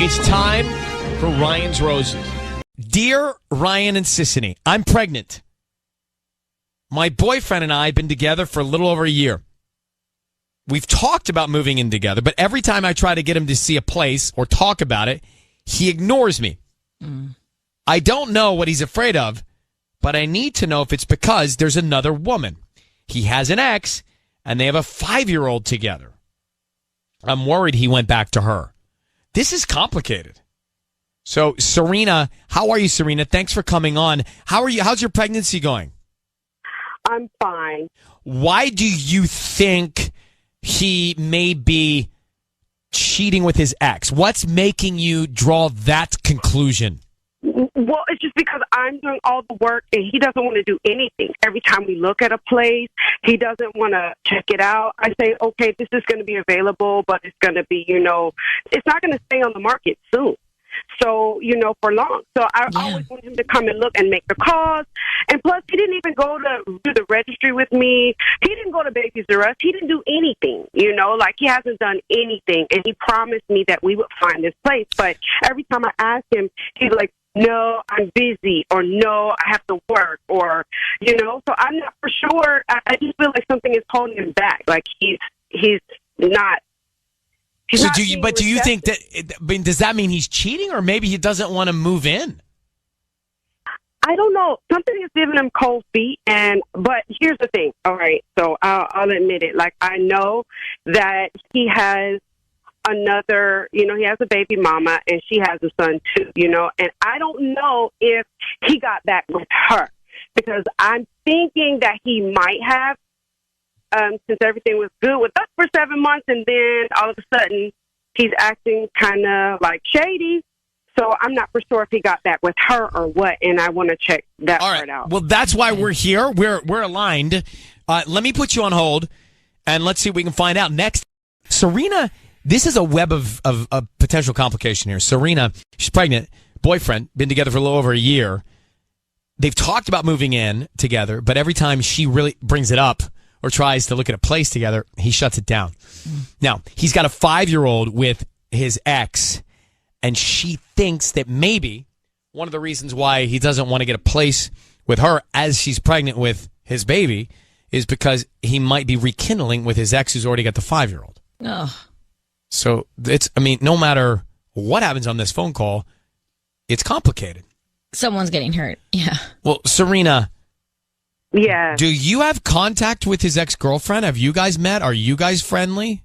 It's time for Ryan's Roses. Dear Ryan and Sissany, I'm pregnant. My boyfriend and I have been together for a little over a year. We've talked about moving in together, but every time I try to get him to see a place or talk about it, he ignores me. I don't know what he's afraid of, but I need to know if it's because there's another woman. He has an ex, and they have a 5-year-old together. I'm worried he went back to her. This is complicated. So, Sarina, how are you, Sarina? Thanks for coming on. How are you? How's your pregnancy going? I'm fine. Why do you think he may be cheating with his ex? What's making you draw that conclusion? Well, it's just because I'm doing all the work and he doesn't want to do anything. Every time we look at a place, he doesn't want to check it out. I say, okay, this is going to be available, but it's going to be, it's not going to stay on the market soon. So, for long. So I always want him to come and look and make the calls. And plus, he didn't even go to do the registry with me. He didn't go to Babies R Us. He didn't do anything, he hasn't done anything. And he promised me that we would find this place. But every time I ask him, he's like, no, I'm busy, or no, I have to work, or, so I'm not for sure. I just feel like something is holding him back. Like he's not. So do you think that, does that mean he's cheating, or maybe he doesn't want to move in? I don't know. Something is giving him cold feet, but here's the thing. All right, so I'll admit it. Like, I know that he has another, he has a baby mama, and she has a son too, and I don't know if he got back with her, because I'm thinking that he might have, since everything was good with us for 7 months, and then all of a sudden he's acting kind of like shady. So I'm not for sure if he got back with her or what, and I want to check that part out. Well, that's why we're here. We're aligned. Let me put you on hold, and let's see if we can find out. Next, Sarina, this is a web of potential complication here. Sarina, she's pregnant, boyfriend, been together for a little over a year. They've talked about moving in together, but every time she really brings it up or tries to look at a place together, he shuts it down. Now, he's got a 5-year-old with his ex, and she thinks that maybe one of the reasons why he doesn't want to get a place with her as she's pregnant with his baby is because he might be rekindling with his ex who's already got the 5-year-old. Ugh. So no matter what happens on this phone call, it's complicated. Someone's getting hurt. Yeah. Well, Sarina. Yeah. Do you have contact with his ex-girlfriend? Have you guys met? Are you guys friendly?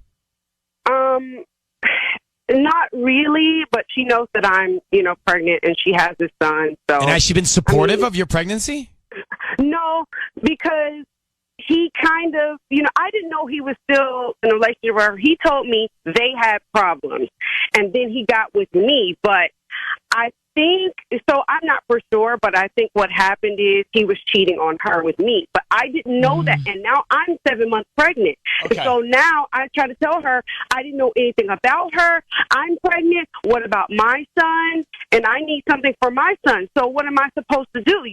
Not really, but she knows that I'm, pregnant, and she has a son. So. And has she been supportive of your pregnancy? No, because he kind of, I didn't know he was still in a relationship where he told me they had problems, and then he got with me, but I think, so I'm not for sure, but I think what happened is he was cheating on her with me. But I didn't know that, and now I'm 7 months pregnant. Okay. So now I try to tell her I didn't know anything about her. I'm pregnant. What about my son? And I need something for my son. So what am I supposed to do,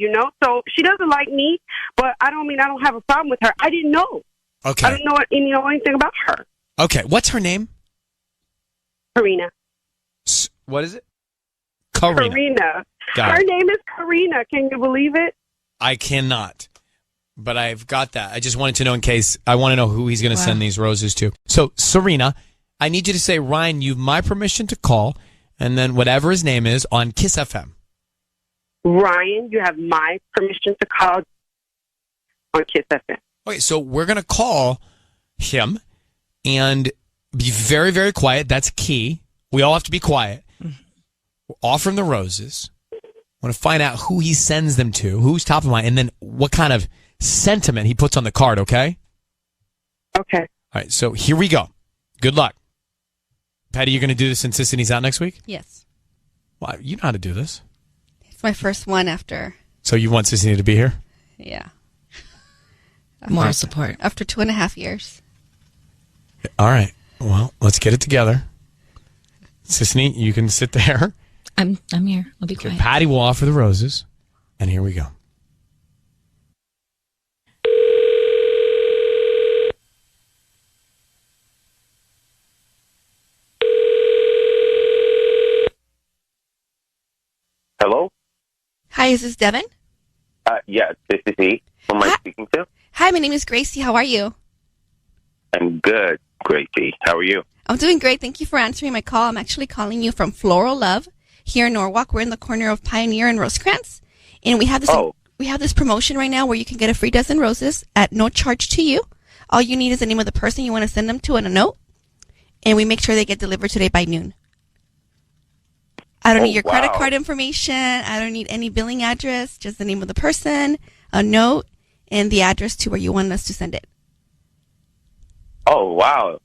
So she doesn't like me, but I don't have a problem with her. I didn't know. Okay. I don't know anything about her. Okay. What's her name? Karina. What is it? Karina. Her name is Karina. Can you believe it? I cannot. But I've got that. I just wanted to know in case I want to know who he's going to send these roses to. So, Sarina, I need you to say, Ryan, you've my permission to call, and then whatever his name is on Kiss FM. Ryan, you have my permission to call on Kiss FM. Okay, so we're going to call him and be very, very quiet. That's key. We all have to be quiet. We'll offer him the roses. I want to find out who he sends them to, who's top of mind, and then what kind of sentiment he puts on the card, okay? Okay. All right, so here we go. Good luck. Patty, you're going to do this since Sissy's out next week? Yes. Well, you know how to do this. It's my first one after. So you want Sissy to be here? Yeah. Moral support. After 2.5 years. All right. Well, let's get it together. Sissy, you can sit there. I'm here. I'll be quiet. Patty will offer the roses, and here we go. Hi, is this Devin? Yes, this is he. Who am I speaking to? Hi, my name is Gracie. How are you? I'm good, Gracie. How are you? I'm doing great. Thank you for answering my call. I'm actually calling you from Floral Love here in Norwalk. We're in the corner of Pioneer and Rosecrans. And we have this promotion right now where you can get a free dozen roses at no charge to you. All you need is the name of the person you want to send them to and a note. And we make sure they get delivered today by noon. I don't need your credit card information. I don't need any billing address. Just the name of the person, a note, and the address to where you want us to send it. Oh, wow.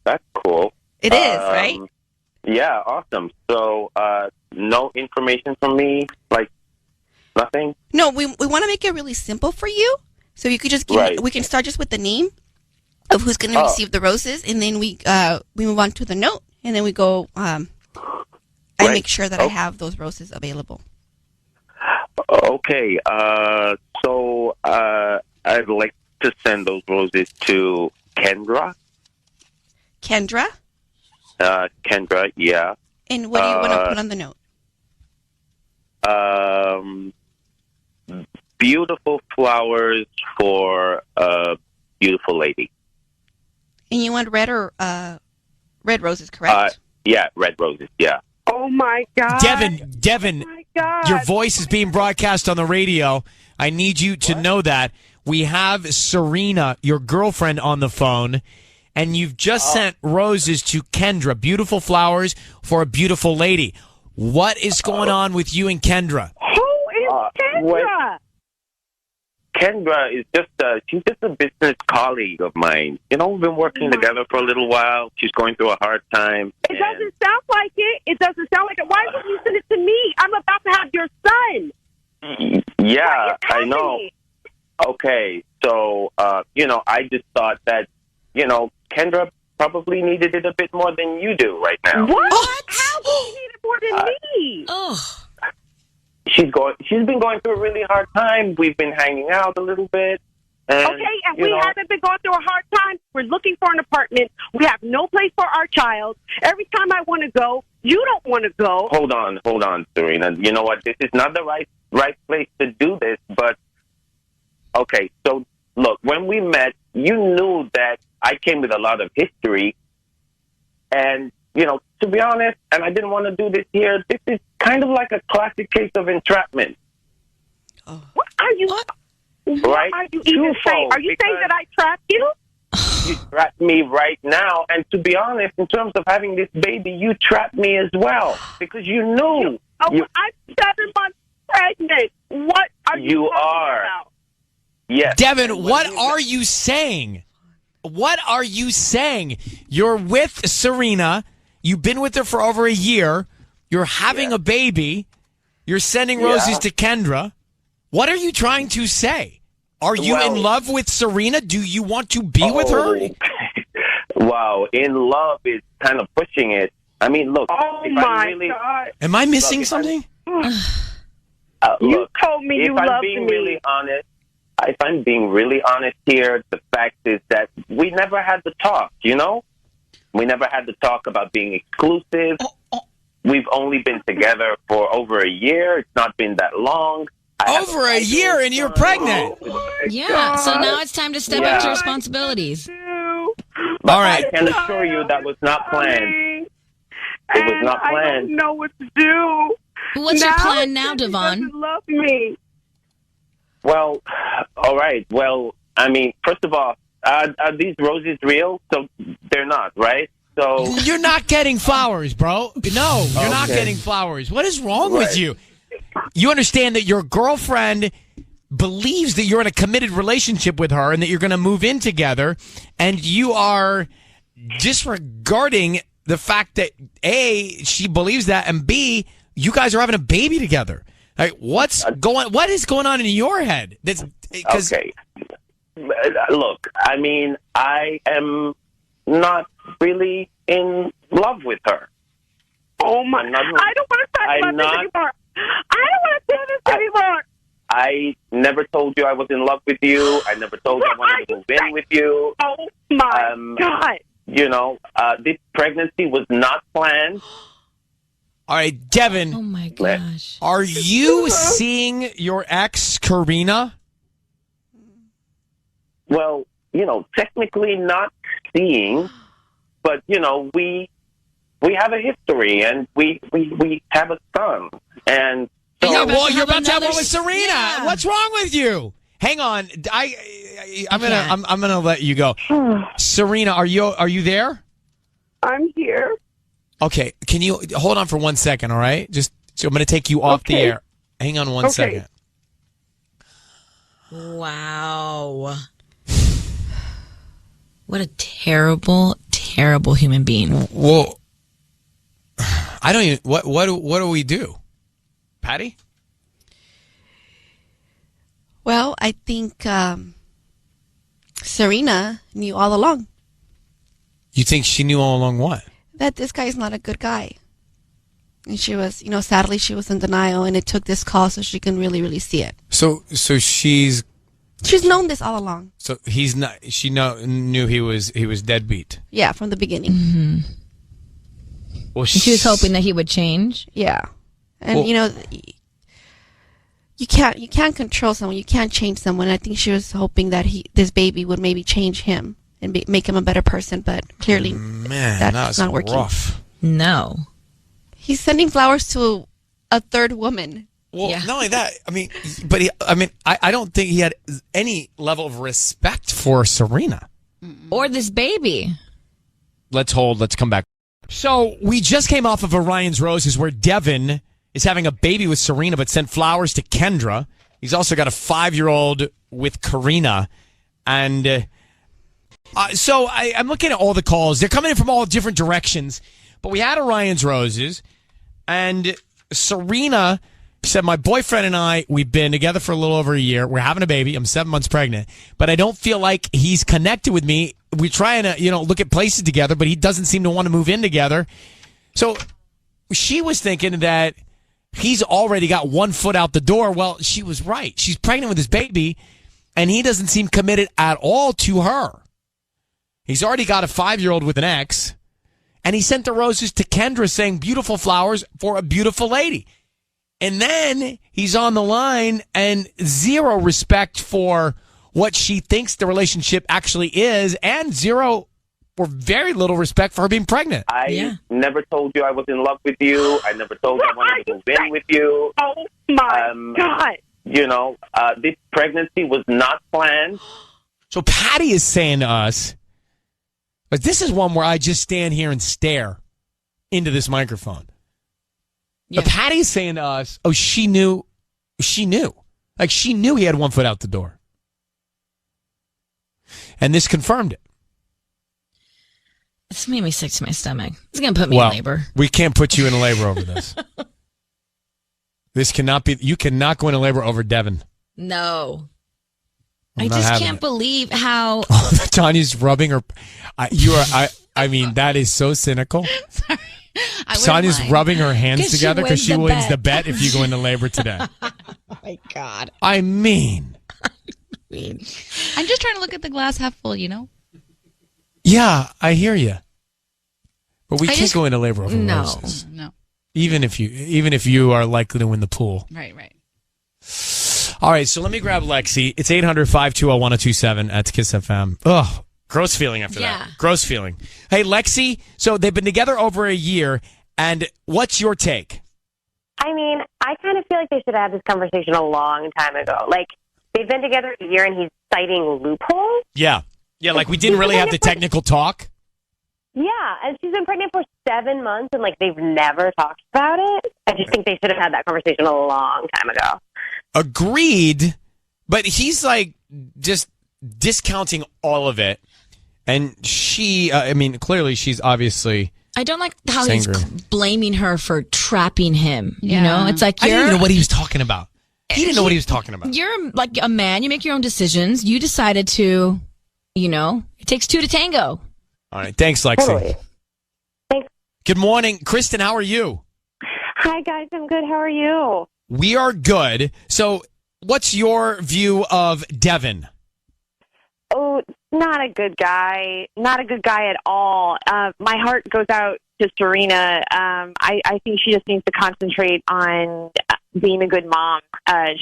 That's cool. It is, right? Yeah, awesome. So, no information from me? Like, nothing? No, we want to make it really simple for you. So you could just give we can start just with the name of who's going to receive the roses, and then we move on to the note, and then we go, I make sure that I have those roses available. Okay, so I'd like to send those roses to Kendra. Kendra? Kendra, yeah. And what do you want to put on the note? Beautiful flowers for a beautiful lady. And you want red or red roses, correct? Yeah, red roses, yeah. Oh, my God. Devin, oh my God. your voice is being broadcast on the radio. I need you to know that. We have Sarina, your girlfriend, on the phone, and you've just sent roses to Kendra. Beautiful flowers for a beautiful lady. What is going on with you and Kendra? Who is Kendra? Kendra is she's just a business colleague of mine. You know, we've been working together for a little while. She's going through a hard time. It doesn't sound like it. It doesn't sound like it. Why would you send it to me? I'm about to have your son. Yeah, I know. Okay, so, I just thought that, Kendra probably needed it a bit more than you do right now. What? How do you need it more than me? Oh. She's been going through a really hard time. We've been hanging out a little bit. And, we haven't been going through a hard time. We're looking for an apartment. We have no place for our child. Every time I want to go, you don't want to go. Hold on, Sarina. You know what? This is not the right place to do this, but okay, so look, when we met, you knew that I came with a lot of history. And, to be honest, and I didn't want to do this here, this is kind of like a classic case of entrapment. Oh. What are you... Right? What are you even saying? Are you saying that I trapped you? You trapped me right now. And to be honest, in terms of having this baby, you trapped me as well. Because you knew. I'm 7 months pregnant. What are you talking about? Yes. Devin, what are you saying? What are you saying? You're with Sarina. You've been with her for over a year. You're having a baby. You're sending roses to Kendra. What are you trying to say? Are you in love with Sarina? Do you want to be with her? Wow, in love is kind of pushing it. I mean, look. Oh, my God. Am I missing something? You told me you loved me. If I'm being really honest here, the fact is that we never had the talk, We never had the talk about being exclusive. We've only been together for over a year. It's not been that long. Over a year and you're pregnant. Yeah, so now it's time to step up to responsibilities. But all right. I can assure you that was not planned. It was not planned. I don't know what to do. What's your plan now, Devon? Doesn't love me. Well, all right. Well, I mean, first of all, are these roses real? So they're not, right? So you're not getting flowers, bro. No, you're not getting flowers. What is wrong with you? You understand that your girlfriend believes that you're in a committed relationship with her and that you're going to move in together, and you are disregarding the fact that A, she believes that, and B, you guys are having a baby together. Like, what is going on in your head? Okay. Look, I mean, I am not really in love with her. Oh, my. I don't want to talk about this anymore. I don't want to do this anymore. I never told you I was in love with you. I never told you I wanted to move in with you. Oh, my God. This pregnancy was not planned. All right, Devin. Oh my gosh. Are you seeing your ex, Karina? Well, technically not seeing, but we have a history and we have a son. And so, you're about to have one with Sarina. Yeah. What's wrong with you? Hang on. I'm gonna let you go. Sarina, are you there? I'm here. Okay, can you hold on for 1 second, all right? So I'm going to take you off the air. Hang on one second. Wow. What a terrible, terrible human being. Well, I don't even, what do we do? Patty? Well, I think Sarina knew all along You think she knew all along what? that this guy is not a good guy. And she was, sadly she was in denial, and it took this call so she can really, really see it. So she's known this all along. So he's not. She knew he was deadbeat. Yeah, from the beginning. Mm-hmm. Well, She was hoping that he would change. Yeah. And Well- you can't control someone. You can't change someone. I think she was hoping that this baby would maybe change him and make him a better person, but clearly that's not working. Rough. No. He's sending flowers to a third woman. Well, Yeah. not only that. I don't think he had any level of respect for Sarina. Or this baby. Let's hold. Let's come back. So we just came off of a Ryan's Roses where Devin is having a baby with Sarina, but sent flowers to Kendra. He's also got a 5-year-old with Karina. And so I'm looking at all the calls. They're coming in from all different directions. But we had a Ryan's Roses, and Sarina said, my boyfriend and I, we've been together for a little over a year. We're having a baby. I'm 7 months pregnant. But I don't feel like he's connected with me. We're trying to, look at places together, but he doesn't seem to want to move in together. So she was thinking that he's already got 1 foot out the door. Well, she was right. She's pregnant with his baby, and he doesn't seem committed at all to her. He's already got a 5-year-old with an ex, and he sent the roses to Kendra saying beautiful flowers for a beautiful lady. And then he's on the line and zero respect for what she thinks the relationship actually is, and zero or very little respect for her being pregnant. I never told you I was in love with you. I never told you I wanted to move in with you. Oh, my God. This pregnancy was not planned. So Patty is saying to us, but this is one where I just stand here and stare into this microphone. Yeah. But Patty's saying to us, oh, she knew. Like, she knew he had 1 foot out the door. And this confirmed it. This made me sick to my stomach. It's going to put me in labor. We can't put you in labor over this. This cannot be. You cannot go into labor over Devin. No. I'm I not just having can't it. believe how... Tanya's rubbing her. I mean, that is so cynical. Sorry. Sonya's rubbing her hands 'Cause she together because she wins wins the the bet if you go into labor today. Oh, my God. I mean, I'm just trying to look at the glass half full, yeah, I hear you. But we can't go into labor over roses. No. Even if you are likely to win the pool. Right. All right, so let me grab Lexi. It's 800-520-1027. That's Kiss FM. Ugh, gross feeling after that. Gross feeling. Hey, Lexi, so they've been together over a year, and what's your take? I mean, I kind of feel like they should have had this conversation a long time ago. Like, they've been together a year, and he's citing loopholes. Yeah, like we didn't really have the technical talk. Yeah, and she's been pregnant for 7 months, and, they've never talked about it. I just think they should have had that conversation a long time ago. Agreed, but he's, just discounting all of it. And she, clearly she's obviously... I don't like how he's blaming her for trapping him. You know, it's like I didn't even know what he was talking about. He didn't know what he was talking about. You're like a man. You make your own decisions. You decided to, it takes 2 to tango. All right. Thanks, Lexi. Totally. Thanks. Good morning. Kristen, how are you? Hi, guys. I'm good. How are you? We are good. So what's your view of Devin? Oh, not a good guy. Not a good guy at all. My heart goes out to Sarina. I think she just needs to concentrate on being a good mom.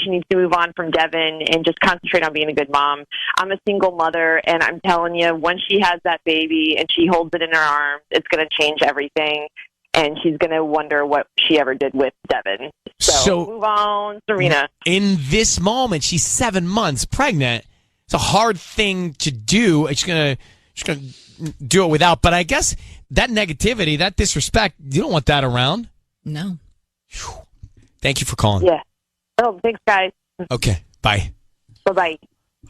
She needs to move on from Devin and just concentrate on being a good mom. I'm a single mother, and I'm telling you, once she has that baby and she holds it in her arms, it's going to change everything. And she's going to wonder what she ever did with Devin. So move on, Sarina. In this moment, she's 7 months pregnant. It's a hard thing to do. She's gonna do it without. But I guess that negativity, that disrespect, you don't want that around. No. Whew. Thank you for calling. Yeah. Oh, thanks, guys. Okay. Bye. Bye-bye.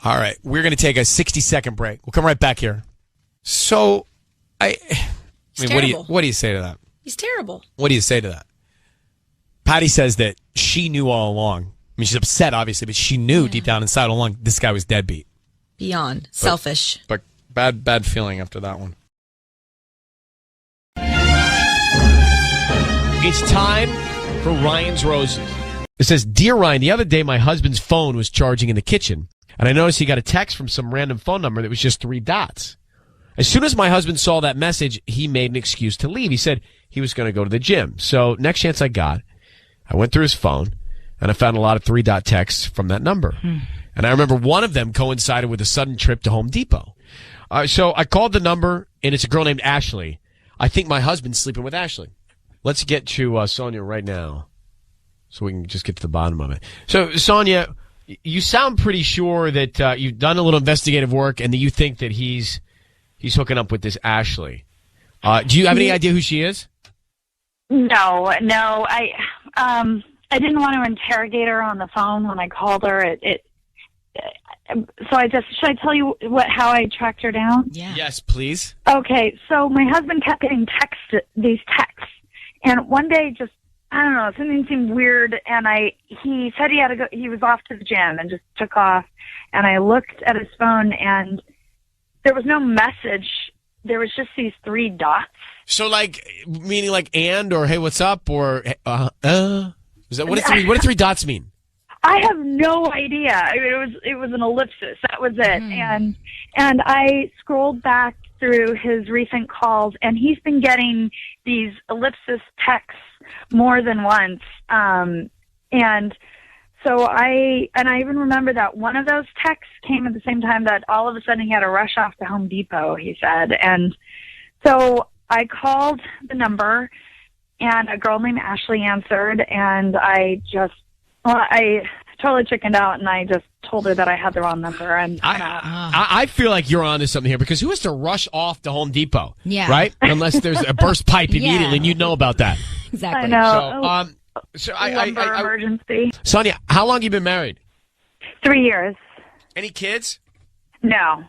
All right. We're going to take a 60-second break. We'll come right back here. So, I mean, what do you say to that? He's terrible. What do you say to that? Patty says that she knew all along. I mean, she's upset, obviously, but she knew deep down inside all along this guy was deadbeat. Beyond. Selfish. But bad feeling after that one. It's time for Ryan's Roses. It says, Dear Ryan, the other day my husband's phone was charging in the kitchen, and I noticed he got a text from some random phone number that was just 3 dots. As soon as my husband saw that message, he made an excuse to leave. He said he was going to go to the gym. So next chance I got, I went through his phone, and I found a lot of 3-dot texts from that number. And I remember one of them coincided with a sudden trip to Home Depot. So I called the number, and it's a girl named Ashley. I think my husband's sleeping with Ashley. Let's get to Sonia right now so we can just get to the bottom of it. So, Sonia, you sound pretty sure that you've done a little investigative work and that you think that he's hooking up with this Ashley. Do you have any idea who she is? No. I didn't want to interrogate her on the phone when I called her. So should I tell you how I tracked her down? Yeah. Yes, please. Okay. So my husband kept getting these texts, and one day I don't know, something seemed weird, and he said he had to go. He was off to the gym and just took off. And I looked at his phone, and there was no message. There was just these 3 dots. So, meaning and, or hey, what's up, or is that what do 3 dots mean? I have no idea. I mean, it was an ellipsis. That was it. And I scrolled back through his recent calls, and he's been getting these ellipsis texts more than once. And so I even remember that one of those texts came at the same time that all of a sudden he had to rush off to Home Depot, he said. And so I called the number, and a girl named Ashley answered, and I totally chickened out, and I just told her that I had the wrong number. And I feel like you're onto something here, because who has to rush off to Home Depot? Yeah. Right? Unless there's a burst pipe immediately, and you know about that. Exactly. I know. So lumber emergency. Sonia, how long have you been married? 3 years. Any kids? No.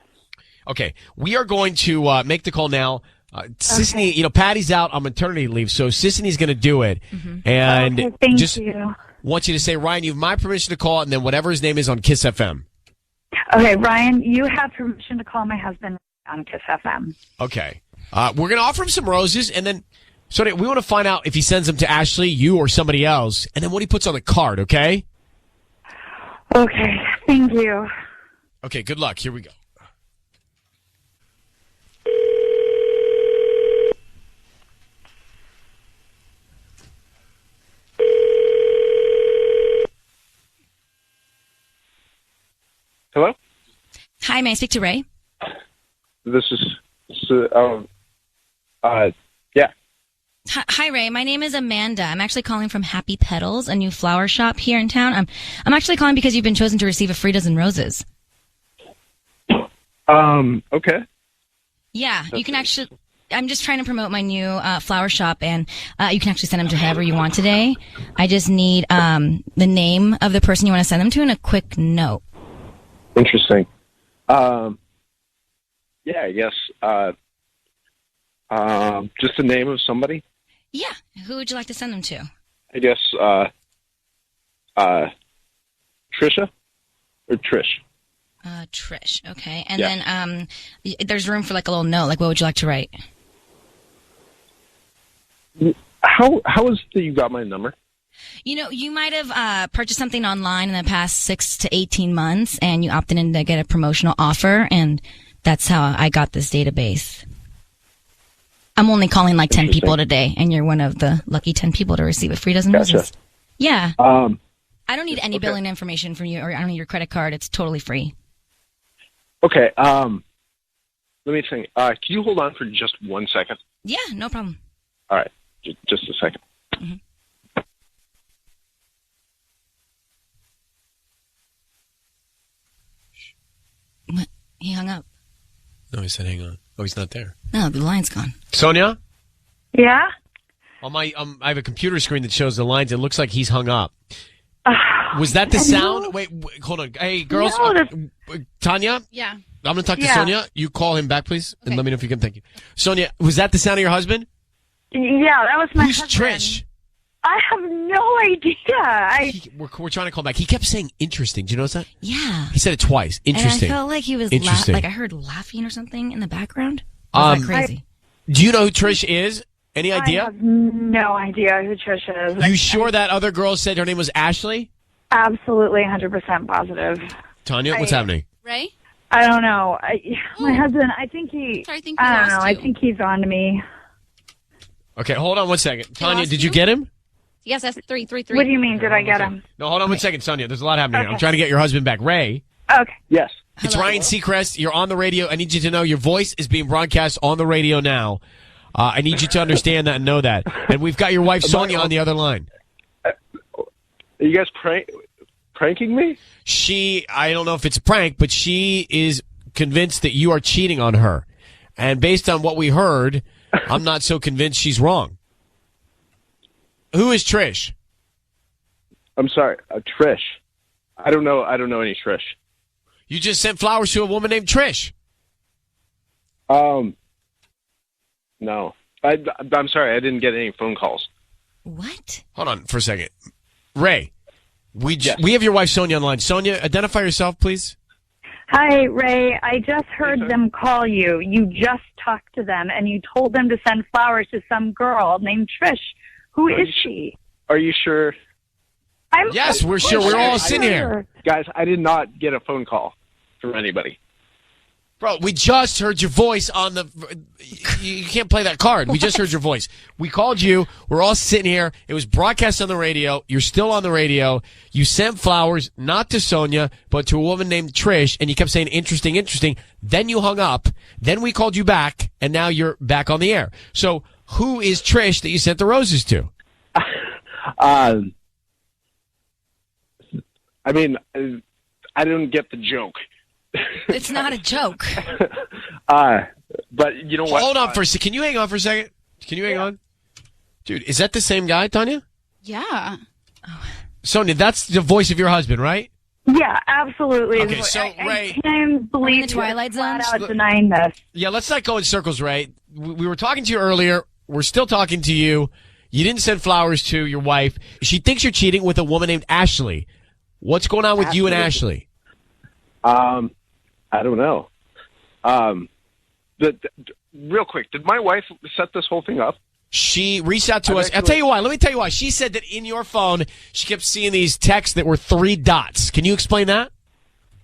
Okay, we are going to make the call now. Sissany, Patty's out on maternity leave, so Sissany's going to do it. And okay, thank you. Want you to say, Ryan, you have my permission to call, and then whatever his name is on Kiss FM. Okay, Ryan, you have permission to call my husband on Kiss FM. Okay. We're going to offer him some roses, and then Sonia, we want to find out if he sends them to Ashley, you, or somebody else, and then what he puts on the card, okay? Okay, thank you. Okay, good luck. Here we go. Hello? Hi, may I speak to Ray? This is, yeah. Hi, Ray. My name is Amanda. I'm actually calling from Happy Petals, a new flower shop here in town. I'm actually calling because you've been chosen to receive a free dozen roses. Okay. Yeah, you can actually... I'm just trying to promote my new flower shop, and you can actually send them to whoever you want today. I just need the name of the person you want to send them to and a quick note. Interesting. Yeah, I guess. Just the name of somebody? Yeah. Who would you like to send them to? I guess, Trisha? Or Trish? Trish. Okay. And then there's room for a little note. What would you like to write? How is it that you got my number? You might have purchased something online in the past 6 to 18 months, and you opted in to get a promotional offer, and that's how I got this database. I'm only calling like 10 people today, and you're one of the lucky 10 people to receive a free dozen roses. Yeah. I don't need any billing information from you, or I don't need your credit card. It's totally free. Okay. Let me think. Can you hold on for just 1 second? Yeah, no problem. All right. Just a second. Mm-hmm. What? He hung up. No, he said hang on. Oh, he's not there. No, the line's gone. Sonia? Yeah? On my, I have a computer screen that shows the lines. It looks like he's hung up. Was that the sound? Wait, hold on. Hey, girls. Tanya? Yeah. I'm going to talk to Sonia. You call him back, please, and let me know if you can. Thank you. Sonia, was that the sound of your husband? Yeah, that was my Who's husband. Trish? I have no idea. We're trying to call back. He kept saying interesting. Do you notice that? Yeah. He said it twice. Interesting. And I felt like he was Interesting. like I heard laughing or something in the background. Was that crazy? Do you know who Trish is? Any idea? I have no idea who Trish is. You sure that other girl said her name was Ashley? Absolutely 100% positive. Tanya, what's happening? Ray? I don't know. My husband, I think he... Sorry, I think we I don't lost know. I you. think he's on to me. Okay, hold on 1 second. Tanya, lost did you you? get him? Yes, that's 333. What do you mean, did I get him? No, hold on 1 second, Sonia. There's a lot happening here. I'm Okay. trying to get your husband back. Ray, Okay. Yes. it's Ryan Seacrest. You're on the radio. I need you to know your voice is being broadcast on the radio now. I need you to understand that and know that. And we've got your wife, Sonia, on the other line. Are you guys pranking me? I don't know if it's a prank, but she is convinced that you are cheating on her. And based on what we heard, I'm not so convinced she's wrong. Who is Trish? I'm sorry, Trish. I don't know any Trish. You just sent flowers to a woman named Trish. No. I'm sorry, I didn't get any phone calls. What? Hold on for a second. Ray, we have your wife Sonia on the line. Sonia, identify yourself, please. Hi, Ray. I just heard them call you. You just talked to them, and you told them to send flowers to some girl named Trish. Who is she? Are you sure? Yes, we're sure. We're all sitting here. Guys, I did not get a phone call from anybody. Bro, we just heard your voice on the... You can't play that card. We just heard your voice. We called you. We're all sitting here. It was broadcast on the radio. You're still on the radio. You sent flowers, not to Sonia, but to a woman named Trish, and you kept saying, interesting, interesting. Then you hung up. Then we called you back, and now you're back on the air. So who is Trish that you sent the roses to? I mean, I didn't get the joke. It's not a joke. But you know what? Hold on for a second. Can you hang on for a second? Can you hang on? Dude, is that the same guy, Tanya? Yeah. Sonia, that's the voice of your husband, right? Yeah, absolutely. Okay, so, Ray... I can't believe the Twilight Zone? flat out denying this. Yeah, let's not go in circles, Ray. We were talking to you earlier. We're still talking to you. You didn't send flowers to your wife. She thinks you're cheating with a woman named Ashley. What's going on with you and Ashley? I don't know. Real quick, did my wife set this whole thing up? She reached out to us. I'll tell you why. Let me tell you why. She said that in your phone, she kept seeing these texts that were 3 dots. Can you explain that?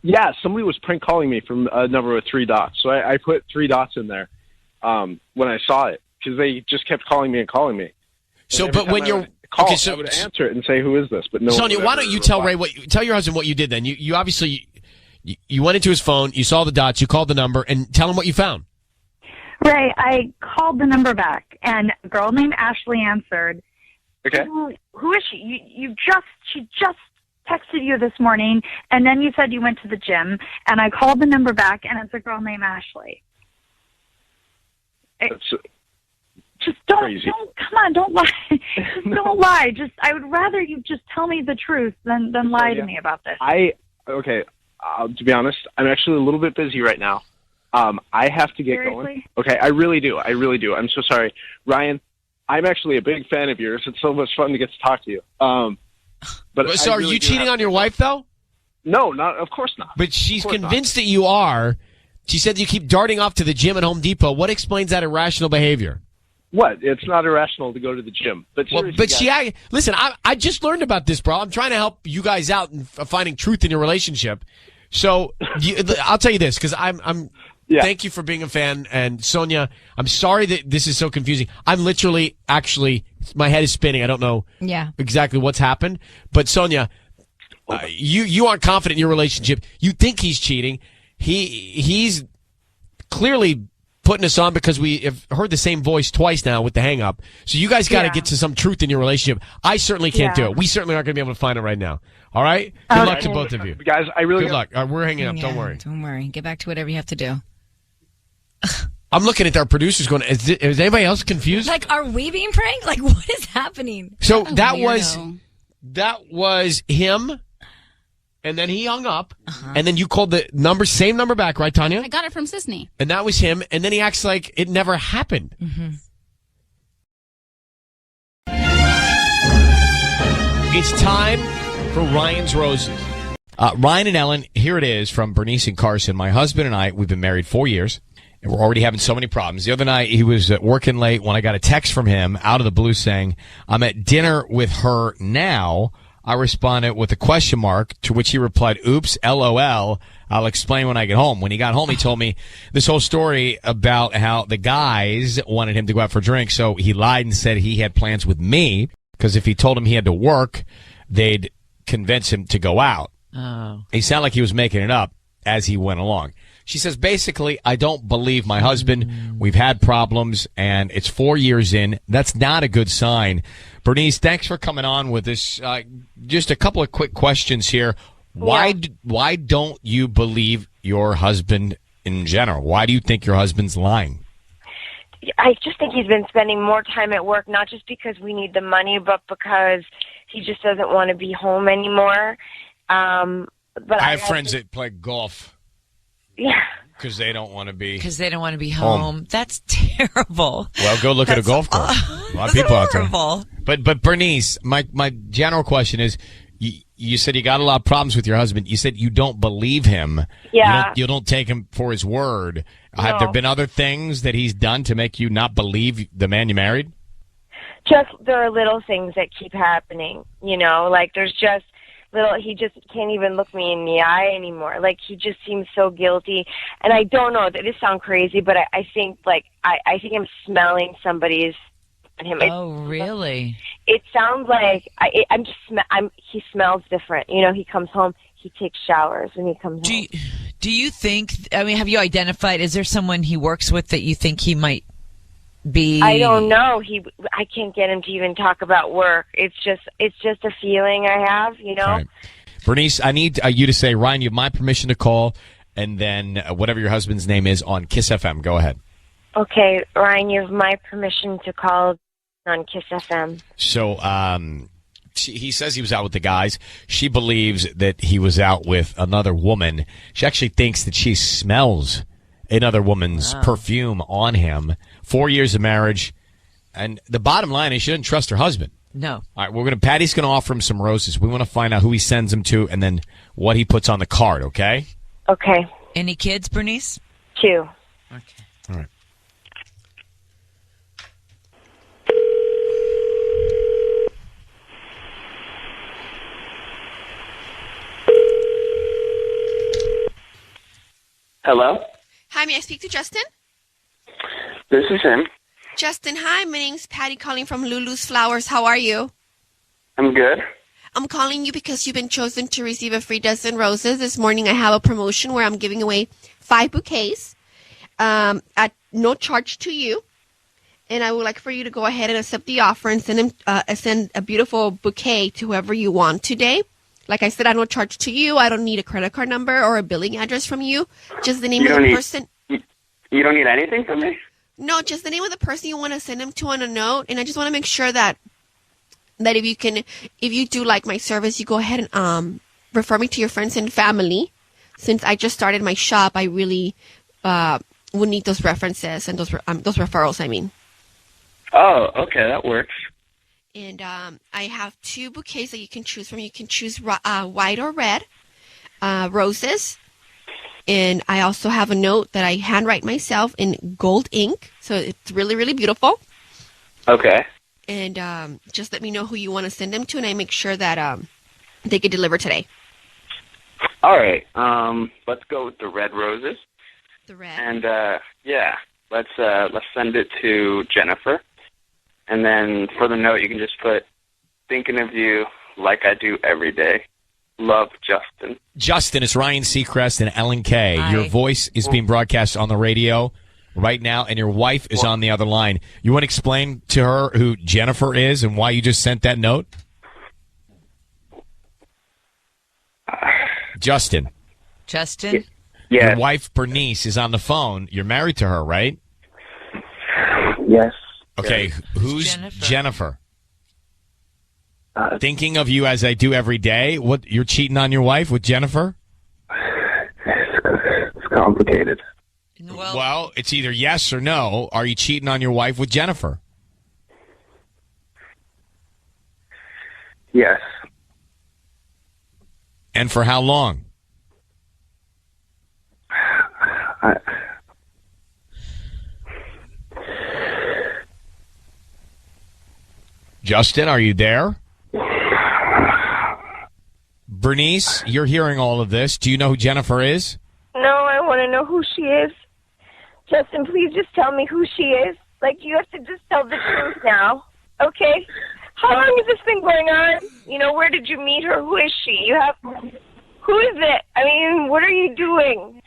Yeah, somebody was prank calling me from a number with 3 dots. So I put 3 dots in there when I saw it because they just kept calling me and calling me. So, but when you're call, okay, so I would answer it and say, "Who is this?" But no. Sonia, why don't you tell Ray tell your husband what you did? Then you obviously you went into his phone, you saw the dots, you called the number, and tell him what you found. Ray, I called the number back, and a girl named Ashley answered. Okay. Who is she? She just texted you this morning, and then you said you went to the gym, and I called the number back, and it's a girl named Ashley. Just don't come on, don't lie. Just don't lie. I would rather you just tell me the truth than lie to me about this. To be honest, I'm actually a little bit busy right now. I have to get going. Okay, I really do. I'm so sorry. Ryan, I'm actually a big fan of yours. It's so much fun to get to talk to you. But so are you cheating on your wife, though? No, of course not. But she's convinced that you are. She said you keep darting off to the gym at Home Depot. What explains that irrational behavior? What? It's not irrational to go to the gym. But listen, I just learned about this, bro. I'm trying to help you guys out in finding truth in your relationship. So I'll tell you this, because I'm Thank you for being a fan. And Sonia, I'm sorry that this is so confusing. I'm literally, actually, my head is spinning. I don't know exactly what's happened. But Sonia, you aren't confident in your relationship. You think he's cheating. He's clearly putting us on because we have heard the same voice twice now with the hang up. So you guys got to get to some truth in your relationship. I certainly can't do it. We certainly aren't going to be able to find it right now. All right? Good luck to both of you. Guys, I really... Good luck. We're hanging up. Don't worry. Don't worry. Get back to whatever you have to do. I'm looking at our producers going, is anybody else confused? Like, are we being pranked? Like, what is happening? So that was him, and then he hung up, and then you called the same number back, right, Tanya? I got it from Sisney. And that was him, and then he acts like it never happened. It's time for Ryan's Roses. Ryan and Ellen, here it is from Bernice and Carson. My husband and I, we've been married 4 years, and we're already having so many problems. The other night, he was working late when I got a text from him out of the blue saying, I'm at dinner with her now. I responded with a question mark, to which he replied, oops, LOL. I'll explain when I get home. When he got home, he told me this whole story about how the guys wanted him to go out for a drink, so he lied and said he had plans with me, because if he told him he had to work, they'd convince him to go out. He sounded like he was making it up as he went along. She says, basically, I don't believe my husband. We've had problems, and it's 4 years in. That's not a good sign. Bernice, thanks for coming on with this. Just a couple of quick questions here. Why don't you believe your husband in general? Why do you think your husband's lying? I just think he's been spending more time at work, not just because we need the money, but because he just doesn't want to be home anymore. But I have friends that play golf. Yeah. Because they don't want to be home. That's terrible. Well, go look at a golf course. A lot of people out there. But Bernice, my general question is, you said you got a lot of problems with your husband. You said you don't believe him. Yeah. You don't take him for his word. No. Have there been other things that he's done to make you not believe the man you married? Just there are little things that keep happening. Like there's just he just can't even look me in the eye anymore. Like he just seems so guilty. And I don't know, this sounds crazy, but I think I think I'm smelling somebody's on him. Oh, really? It sounds like he smells different. He comes home, he takes showers when he comes home. Do you think, have you identified, is there someone he works with that you think he might be? I don't know. I can't get him to even talk about work. It's just a feeling I have, Right. Bernice, I need you to say, Ryan, you have my permission to call, and then whatever your husband's name is on Kiss FM. Go ahead. Okay, Ryan, you have my permission to call on Kiss FM. So, he says he was out with the guys. She believes that he was out with another woman. She actually thinks that she smells another woman's perfume on him. 4 years of marriage. And the bottom line is she doesn't trust her husband. No. All right, Patty's going to offer him some roses. We want to find out who he sends them to and then what he puts on the card, okay? Okay. Any kids, Bernice? 2. Okay. All right. Hello? Hi, may I speak to Justin? This is him. Justin, hi. My name's Patty calling from Lulu's Flowers. How are you? I'm good. I'm calling you because you've been chosen to receive a free dozen roses. This morning I have a promotion where I'm giving away 5 bouquets at no charge to you. And I would like for you to go ahead and accept the offer and send a beautiful bouquet to whoever you want today. Like I said, I don't charge to you. I don't need a credit card number or a billing address from you. Just the name of the person. You don't need anything from me? No, just the name of the person you want to send them to on a note. And I just want to make sure that if you do like my service, you go ahead and refer me to your friends and family. Since I just started my shop, I really would need those references and those referrals, I mean. Oh, okay, that works. And I have 2 bouquets that you can choose from. You can choose white or red roses. And I also have a note that I handwrite myself in gold ink. So it's really, really beautiful. Okay. And just let me know who you want to send them to, and I make sure that they get delivered today. All right. Let's go with the red roses. The red. And let's send it to Jennifer. And then for the note, you can just put, thinking of you like I do every day. Love, Justin. Justin, it's Ryan Seacrest and Ellen K. Hi. Your voice is being broadcast on the radio right now, and your wife is on the other line. You want to explain to her who Jennifer is and why you just sent that note? Justin. Justin? Yes. Your wife, Brunice, is on the phone. You're married to her, right? Yes. Okay, who's Jennifer? Jennifer? Thinking of you as I do every day. What, you're cheating on your wife with Jennifer? It's complicated. Well, it's either yes or no. Are you cheating on your wife with Jennifer? Yes. And for how long? Justin, are you there? Bernice, you're hearing all of this. Do you know who Jennifer is? No, I want to know who she is. Justin, please just tell me who she is. Like, you have to just tell the truth now, okay? How long has this been going on? You know, where did you meet her? Who is she? Who is it? I mean, what are you doing?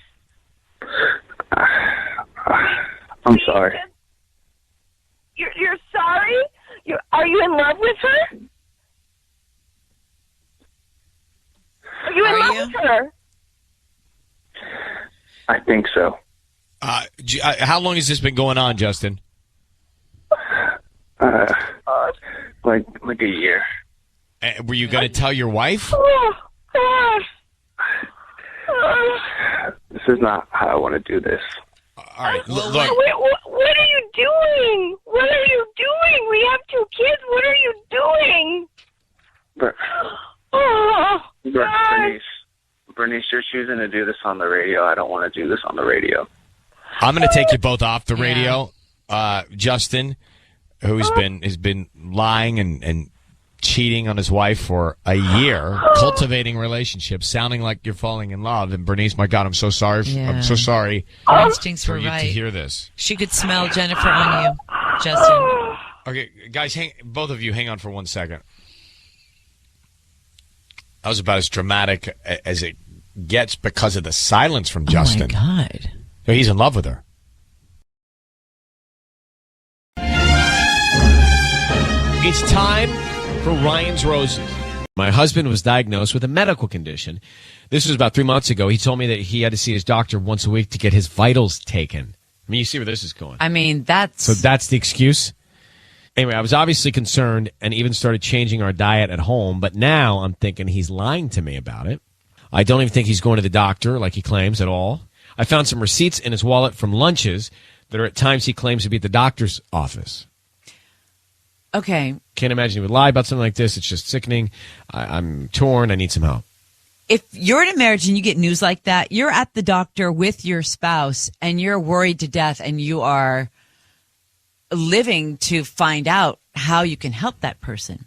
I'm sorry. You're sorry? Are you in love with her? Are you in love with her? I think so. How long has this been going on, Justin? Like a year. Were you going to tell your wife? This is not how I want to do this. All right, look. Wait, what are you doing? What are you doing? We have 2 kids. What are you doing? Bernice, you're choosing to do this on the radio. I don't want to do this on the radio. I'm going to take you both off the radio. Justin, who has been lying and cheating on his wife for a year, cultivating relationships, sounding like you're falling in love. And Bernice, my God, I'm so sorry. I'm so sorry Instincts for were you right. to hear this. She could smell Jennifer on you, Justin. Okay, guys, both of you, hang on for 1 second. That was about as dramatic as it gets because of the silence from Justin. Oh, my God. So he's in love with her. It's time for Ryan's Roses. My husband was diagnosed with a medical condition. This was about 3 months ago. He told me that he had to see his doctor once a week to get his vitals taken. I mean, you see where this is going. I mean, that's... So that's the excuse? Anyway, I was obviously concerned and even started changing our diet at home, but now I'm thinking he's lying to me about it. I don't even think he's going to the doctor like he claims at all. I found some receipts in his wallet from lunches that are at times he claims to be at the doctor's office. Okay. Can't imagine he would lie about something like this. It's just sickening. I'm torn. I need some help. If you're in a marriage and you get news like that, you're at the doctor with your spouse and you're worried to death and you are living to find out how you can help that person.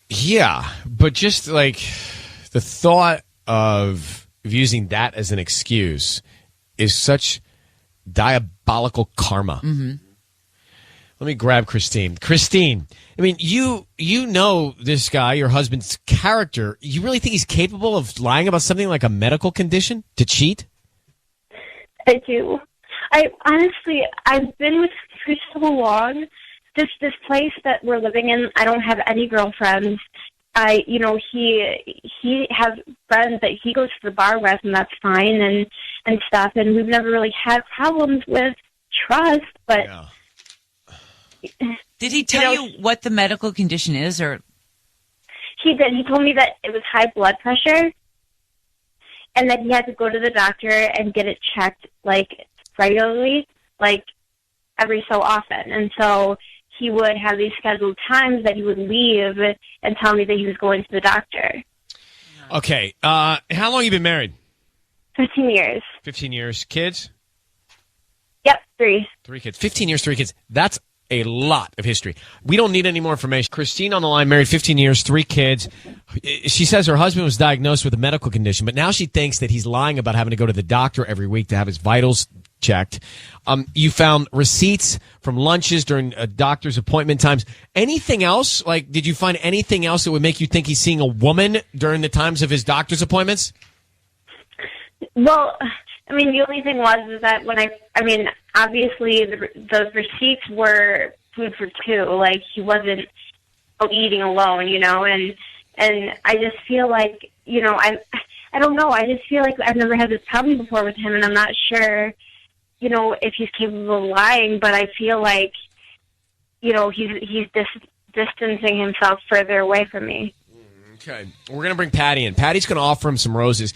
Yeah, but just like the thought of using that as an excuse is such diabolical karma. Mm-hmm. Let me grab Christine. Christine, I mean, you know this guy, your husband's character. You really think he's capable of lying about something like a medical condition to cheat? I do. I've been with for so long. This place that we're living in, I don't have any girlfriends. He has friends that he goes to the bar with, and that's fine and stuff. And we've never really had problems with trust, but. Yeah. Did he tell you what the medical condition is, or? He did. He told me that it was high blood pressure, and that he had to go to the doctor and get it checked, like, regularly, like, every so often. And so he would have these scheduled times that he would leave and tell me that he was going to the doctor. Okay. How long have you been married? 15 years. 15 years. Kids? Yep, 3. 3 kids. 15 years, 3 kids. That's a lot of history. We don't need any more information. Christine on the line, married 15 years, 3 kids. She says her husband was diagnosed with a medical condition, but now she thinks that he's lying about having to go to the doctor every week to have his vitals checked. You found receipts from lunches during doctor's appointment times. Anything else? Like, did you find anything else that would make you think he's seeing a woman during the times of his doctor's appointments? Well, I mean, the only thing is that when obviously the receipts were food for 2. Like, he wasn't eating alone, and I just feel like, I don't know. I just feel like I've never had this problem before with him, and I'm not sure, if he's capable of lying, but I feel like, he's distancing himself further away from me. Okay. We're going to bring Patty in. Patty's going to offer him some roses.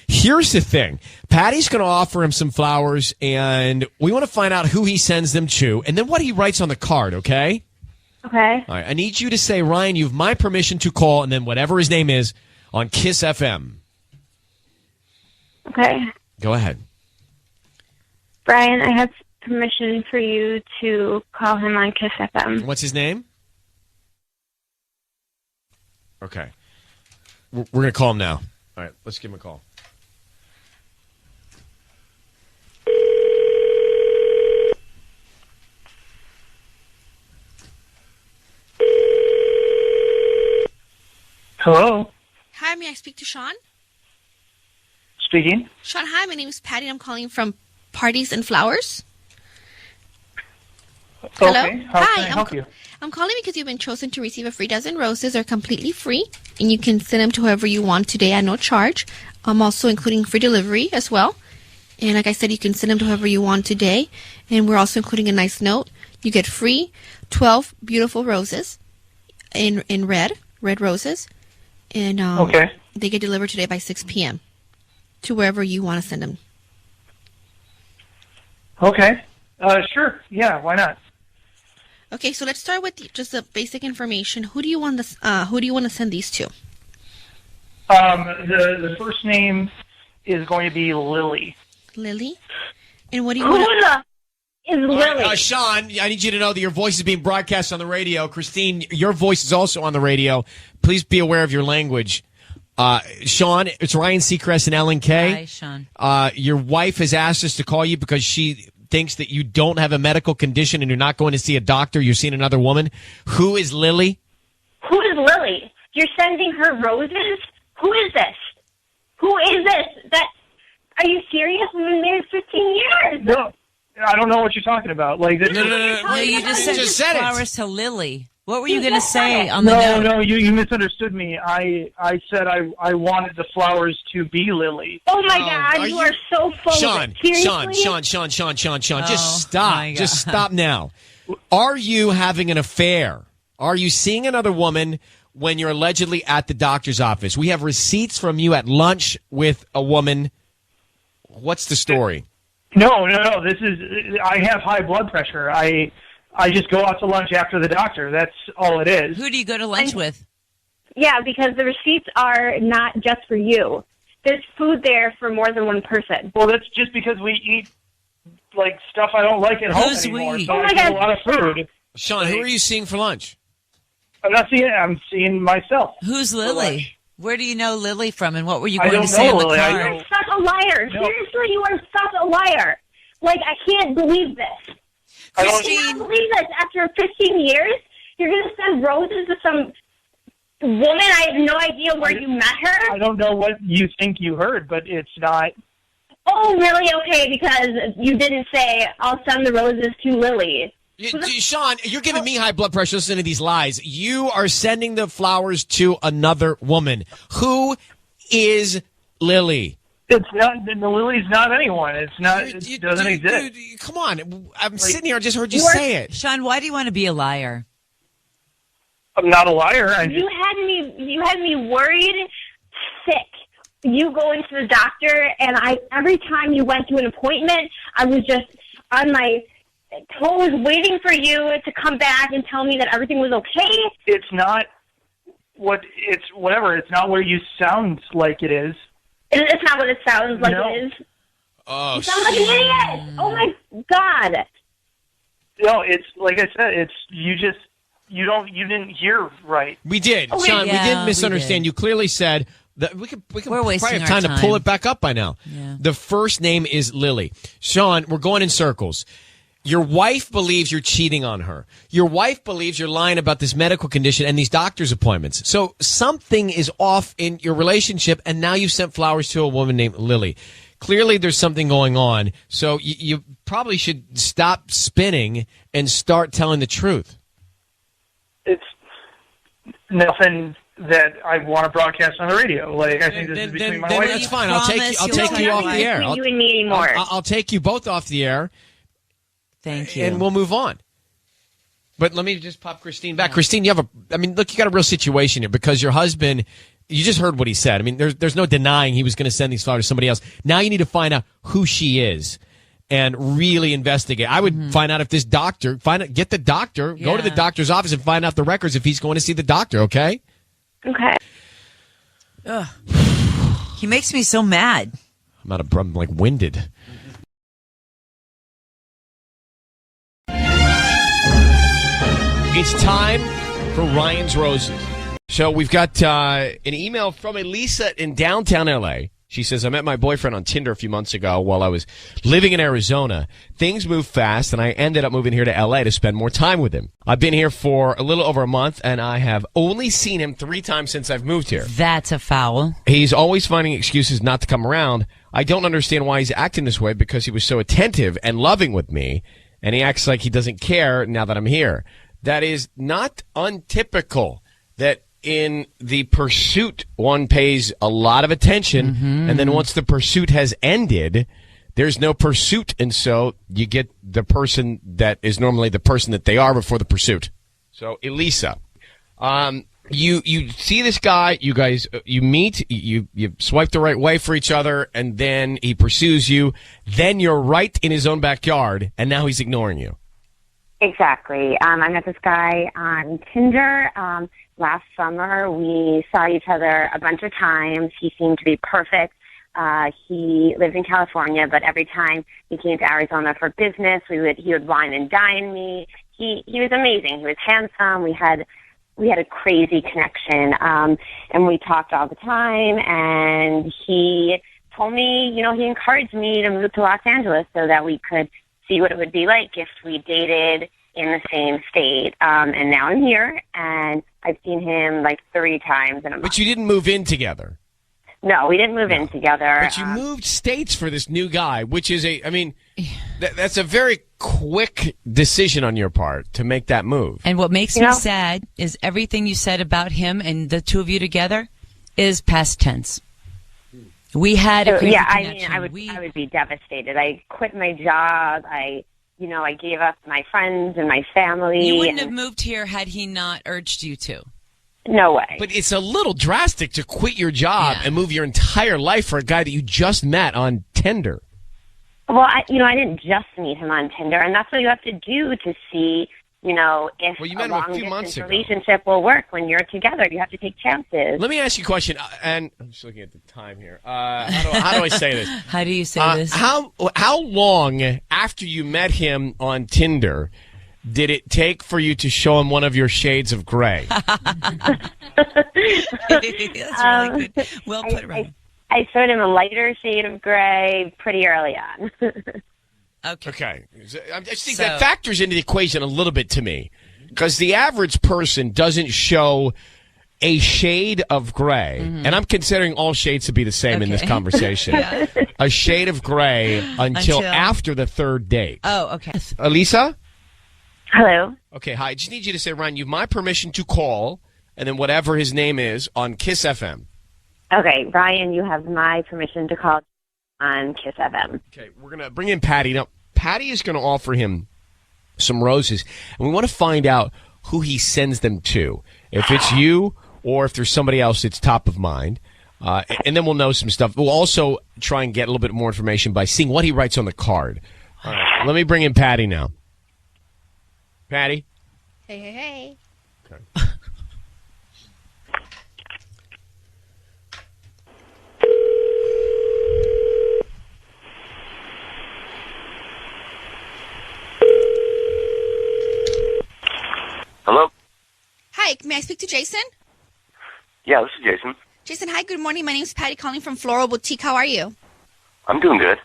Here's the thing. Patty's going to offer him some flowers, and we want to find out who he sends them to and then what he writes on the card, okay? Okay. All right. I need you to say, Ryan, you have my permission to call, and then whatever his name is on Kiss FM. Okay. Go ahead. Brian, I have permission for you to call him on Kiss FM. What's his name? Okay. We're going to call him now. All right. Let's give him a call. Hello. Hi, may I speak to Sean? Speaking. Sean, hi, my name is Patty. I'm calling from Parties and Flowers. Hello. Okay. How can I help you? I'm calling because you've been chosen to receive a free dozen roses. They're completely free, and you can send them to whoever you want today at no charge. I'm also including free delivery as well. And like I said, you can send them to whoever you want today. And we're also including a nice note. You get free 12 beautiful roses in red roses. And okay. They get delivered today by 6 p.m. to wherever you want to send them. Okay. Sure. Yeah, why not? Okay, so let's start with just the basic information. Who do you want to send these to? The first name is going to be Lily. Lily? And what do you want to... is Lily. Sean, I need you to know that your voice is being broadcast on the radio. Christine, your voice is also on the radio. Please be aware of your language. Sean, it's Ryan Seacrest and Ellen K. Hi, Sean. Your wife has asked us to call you because she thinks that you don't have a medical condition and you're not going to see a doctor. You're seeing another woman. Who is Lily? Who is Lily? You're sending her roses? Who is this? Who is this? Are you serious? We've been married 15 years. No, I don't know what you're talking about. Like this. No, you just sent flowers to Lily. What were you going to say on the note? No, you misunderstood me. I said I wanted the flowers to be Lily. Oh my God, you are so full Sean, of it. Seriously? Sean, just stop. Just stop now. Are you having an affair? Are you seeing another woman when you're allegedly at the doctor's office? We have receipts from you at lunch with a woman. What's the story? No. I have high blood pressure. I just go out to lunch after the doctor. That's all it is. Who do you go to lunch with? Yeah, because the receipts are not just for you. There's food there for more than one person. Well, that's just because we eat like stuff I don't like at home anymore. So oh my I God. eat a lot of food. Sean, who are you seeing for lunch? I'm seeing myself. Who's Lily? Where do you know Lily from, and what were you I going don't to say know on the Lily. card? You are such a liar. No. Seriously, you are such a liar. Like, I can't believe this. I can't believe this. After 15 years, you're going to send roses to some woman? I have no idea where you met her. I don't know what you think you heard, but it's not. Oh, really? Okay, because you didn't say, I'll send the roses to Lily. Sean, you're giving me high blood pressure listening to these lies. You are sending the flowers to another woman. Who is Lily? It's not. Lily's not anyone. It's not. It doesn't exist. Dude, come on. I'm sitting here. I just heard you say it. Sean, why do you want to be a liar? I'm not a liar. You had me worried, sick. You go into the doctor, and every time you went to an appointment, I was just on my toes waiting for you to come back and tell me that everything was okay. It's not whatever. It's not what you sound like it is. It's not what it sounds like No. it is. Oh, You sound like an idiot. Oh my God. No, it's like I said. It's you didn't hear right. We did, Sean. Yeah, we didn't misunderstand. we did. You clearly said that we could We're probably wasting have time our to pull time. it back up by now. Yeah. The first name is Lily. Sean, we're going in circles. Your wife believes you're cheating on her. Your wife believes you're lying about this medical condition and these doctor's appointments. So something is off in your relationship, and now you've sent flowers to a woman named Lily. Clearly, there's something going on. So you probably should stop spinning and start telling the truth. It's nothing that I want to broadcast on the radio. Like I think this is between my wife. That's fine. I'll take you off the air. You and me anymore. I'll take you both off the air. Thank you. And we'll move on. But let me just pop Christine back. Yeah. Christine, you got a real situation here because your husband, you just heard what he said. I mean, there's no denying he was going to send these flowers to somebody else. Now you need to find out who she is and really investigate. I would find out if this doctor, get the doctor, go to the doctor's office and find out the records if he's going to see the doctor, okay? Okay. Ugh. He makes me so mad. I'm like winded. It's time for Ryan's Roses. So we've got an email from Elisa in downtown L.A. She says, I met my boyfriend on Tinder a few months ago while I was living in Arizona. Things moved fast, and I ended up moving here to L.A. to spend more time with him. I've been here for a little over a month, and I have only seen him 3 times since I've moved here. That's a foul. He's always finding excuses not to come around. I don't understand why he's acting this way because he was so attentive and loving with me, and he acts like he doesn't care now that I'm here. That is not untypical that in the pursuit, one pays a lot of attention, and then once the pursuit has ended, there's no pursuit, and so you get the person that is normally the person that they are before the pursuit. So, Elisa, you see this guy, you guys, you meet, you swipe the right way for each other, and then he pursues you, then you're right in his own backyard, and now he's ignoring you. Exactly. I met this guy on Tinder last summer. We saw each other a bunch of times. He seemed to be perfect. He lived in California, but every time he came to Arizona for business, he would wine and dine me. He was amazing. He was handsome. We had a crazy connection, and we talked all the time. And he told me, he encouraged me to move to Los Angeles so that we could see what it would be like if we dated in the same state. And now I'm here, and I've seen him like 3 times in a month. But you didn't move in together. No, we didn't move in together. But you moved states for this new guy, which is that's a very quick decision on your part to make that move. And what makes me sad is everything you said about him and the two of you together is past tense. We had a crazy connection. I would be devastated. I quit my job. I gave up my friends and my family. You wouldn't have moved here had he not urged you to. No way. But it's a little drastic to quit your job and move your entire life for a guy that you just met on Tinder. Well, I didn't just meet him on Tinder, and that's what you have to do to see, if you met him a few months ago. Relationship will work when you're together. You have to take chances. Let me ask you a question, and I'm just looking at the time here. How do I say this? How do you say this? How long after you met him on Tinder did it take for you to show him one of your shades of gray? That's really good. Well put, Ryan. I showed him a lighter shade of gray pretty early on. Okay. I just think that factors into the equation a little bit to me, because the average person doesn't show a shade of gray, and I'm considering all shades to be the same in this conversation. A shade of gray until after the 3rd date. Oh, okay. Elisa? Hello. Okay, hi. I just need you to say, Ryan, you have my permission to call, and then whatever his name is, on Kiss FM. Okay, Ryan, you have my permission to call on Kiss FM. Okay, we're going to bring in Patty. Now, Patty is going to offer him some roses, and we want to find out who he sends them to. If it's you or if there's somebody else that's top of mind. And then we'll know some stuff. We'll also try and get a little bit more information by seeing what he writes on the card. All right, let me bring in Patty now. Patty? Hey. Okay. Hi, may I speak to Jason? Yeah, this is Jason. Jason, hi, good morning. My name is Patty calling from Floral Boutique. How are you? I'm doing good.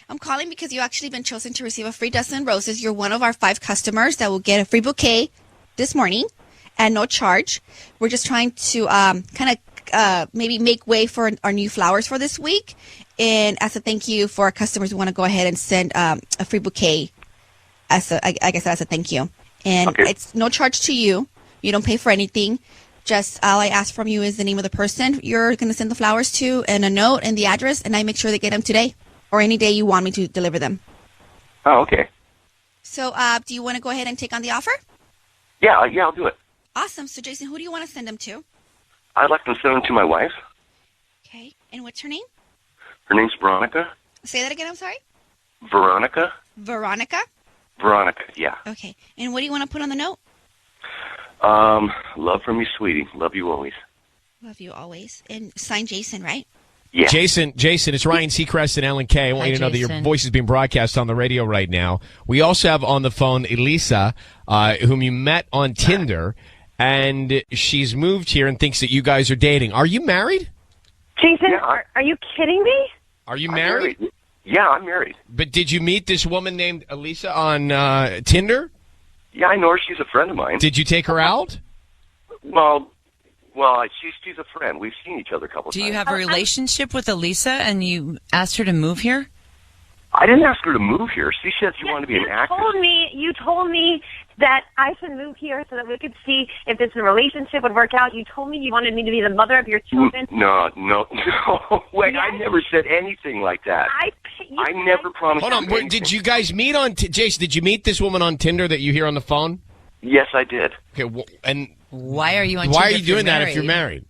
I'm calling because you actually been chosen to receive a free dozen roses. You're one of our 5 customers that will get a free bouquet this morning at no charge. We're just trying to maybe make way for our new flowers for this week. And as a thank you for our customers, we want to go ahead and send a free bouquet as a thank you. And It's no charge to you. You don't pay for anything. Just all I ask from you is the name of the person you're going to send the flowers to and a note and the address, and I make sure they get them today or any day you want me to deliver them. Oh, okay. So do you want to go ahead and take on the offer? Yeah, I'll do it. Awesome. So, Jason, who do you want to send them to? I'd like to send them to my wife. Okay. And what's her name? Her name's Veronica. Say that again, I'm sorry? Veronica? Veronica? Veronica, yeah. Okay. And what do you want to put on the note? Love from you, sweetie. Love you always. Love you always. And sign Jason, right? Yeah. Jason, it's Ryan Seacrest and Ellen K. I want you to know that your voice is being broadcast on the radio right now. We also have on the phone Elisa, whom you met on Tinder, and she's moved here and thinks that you guys are dating. Are you married? Jason, are you kidding me? Are you married? Yeah, I'm married. But did you meet this woman named Elisa on Tinder? Yeah, I know her. She's a friend of mine. Did you take her out? Well, she's a friend. We've seen each other a couple times. Do you have a relationship with Elisa and you asked her to move here? I didn't ask her to move here. She said she wanted to be an actress. You told me that I should move here so that we could see if this relationship would work out. You told me you wanted me to be the mother of your children. No. Wait, I never said anything like that. I never promised. Hold on. Did you guys meet on Jason? Did you meet this woman on Tinder that you hear on the phone? Yes, I did. Okay. And why are you on? Why Tinder are you doing that if you're married?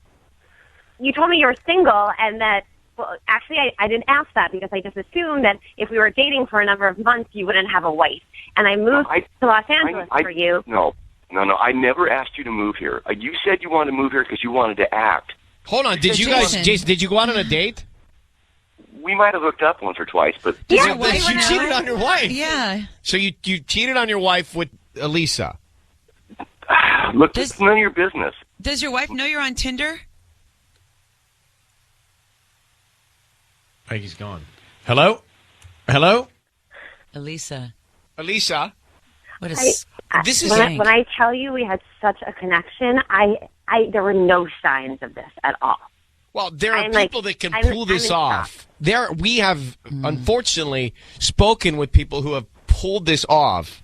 You told me you were single and that. Well, actually, I didn't ask that because I just assumed that if we were dating for a number of months, you wouldn't have a wife. And I moved to Los Angeles for you. No. I never asked you to move here. You said you wanted to move here because you wanted to act. Hold on. Did you guys, Jason, did you go out on a date? We might have hooked up once or twice, but... You cheated on your wife? Yeah. So you cheated on your wife with Elisa? Look, it's none of your business. Does your wife know you're on Tinder? I think he's gone. Hello? Elisa. What is this? When I tell you we had such a connection, there were no signs of this at all. Well, there are people that can pull this off. We have, unfortunately, spoken with people who have pulled this off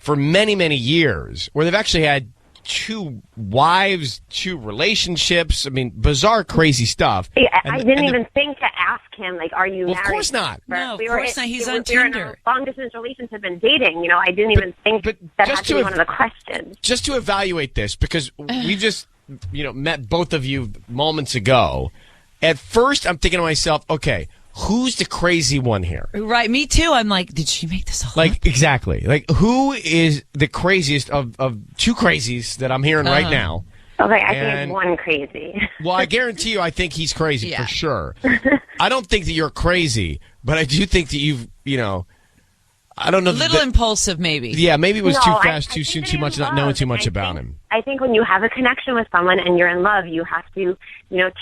for many, many years, where they've actually had 2 wives, 2 relationships. I mean, bizarre, crazy stuff. I didn't even think to ask him, are you married? Of course not. No, of course not. He's on Tinder. We were in a long-distance relationship and dating. I didn't even think that had to be one of the questions. Just to evaluate this, because we just, met both of you moments ago. At first, I'm thinking to myself, okay, who's the crazy one here? Right, me too. I'm like, did she make this all up? Exactly. Who is the craziest of 2 crazies that I'm hearing right now? Okay, I think it's one crazy. Well, I guarantee you I think he's crazy for sure. I don't think that you're crazy, but I do think that you've, I don't know. A little impulsive, maybe. Yeah, maybe it was too fast, too soon, too much, not knowing too much about him. I think when you have a connection with someone and you're in love, you have to,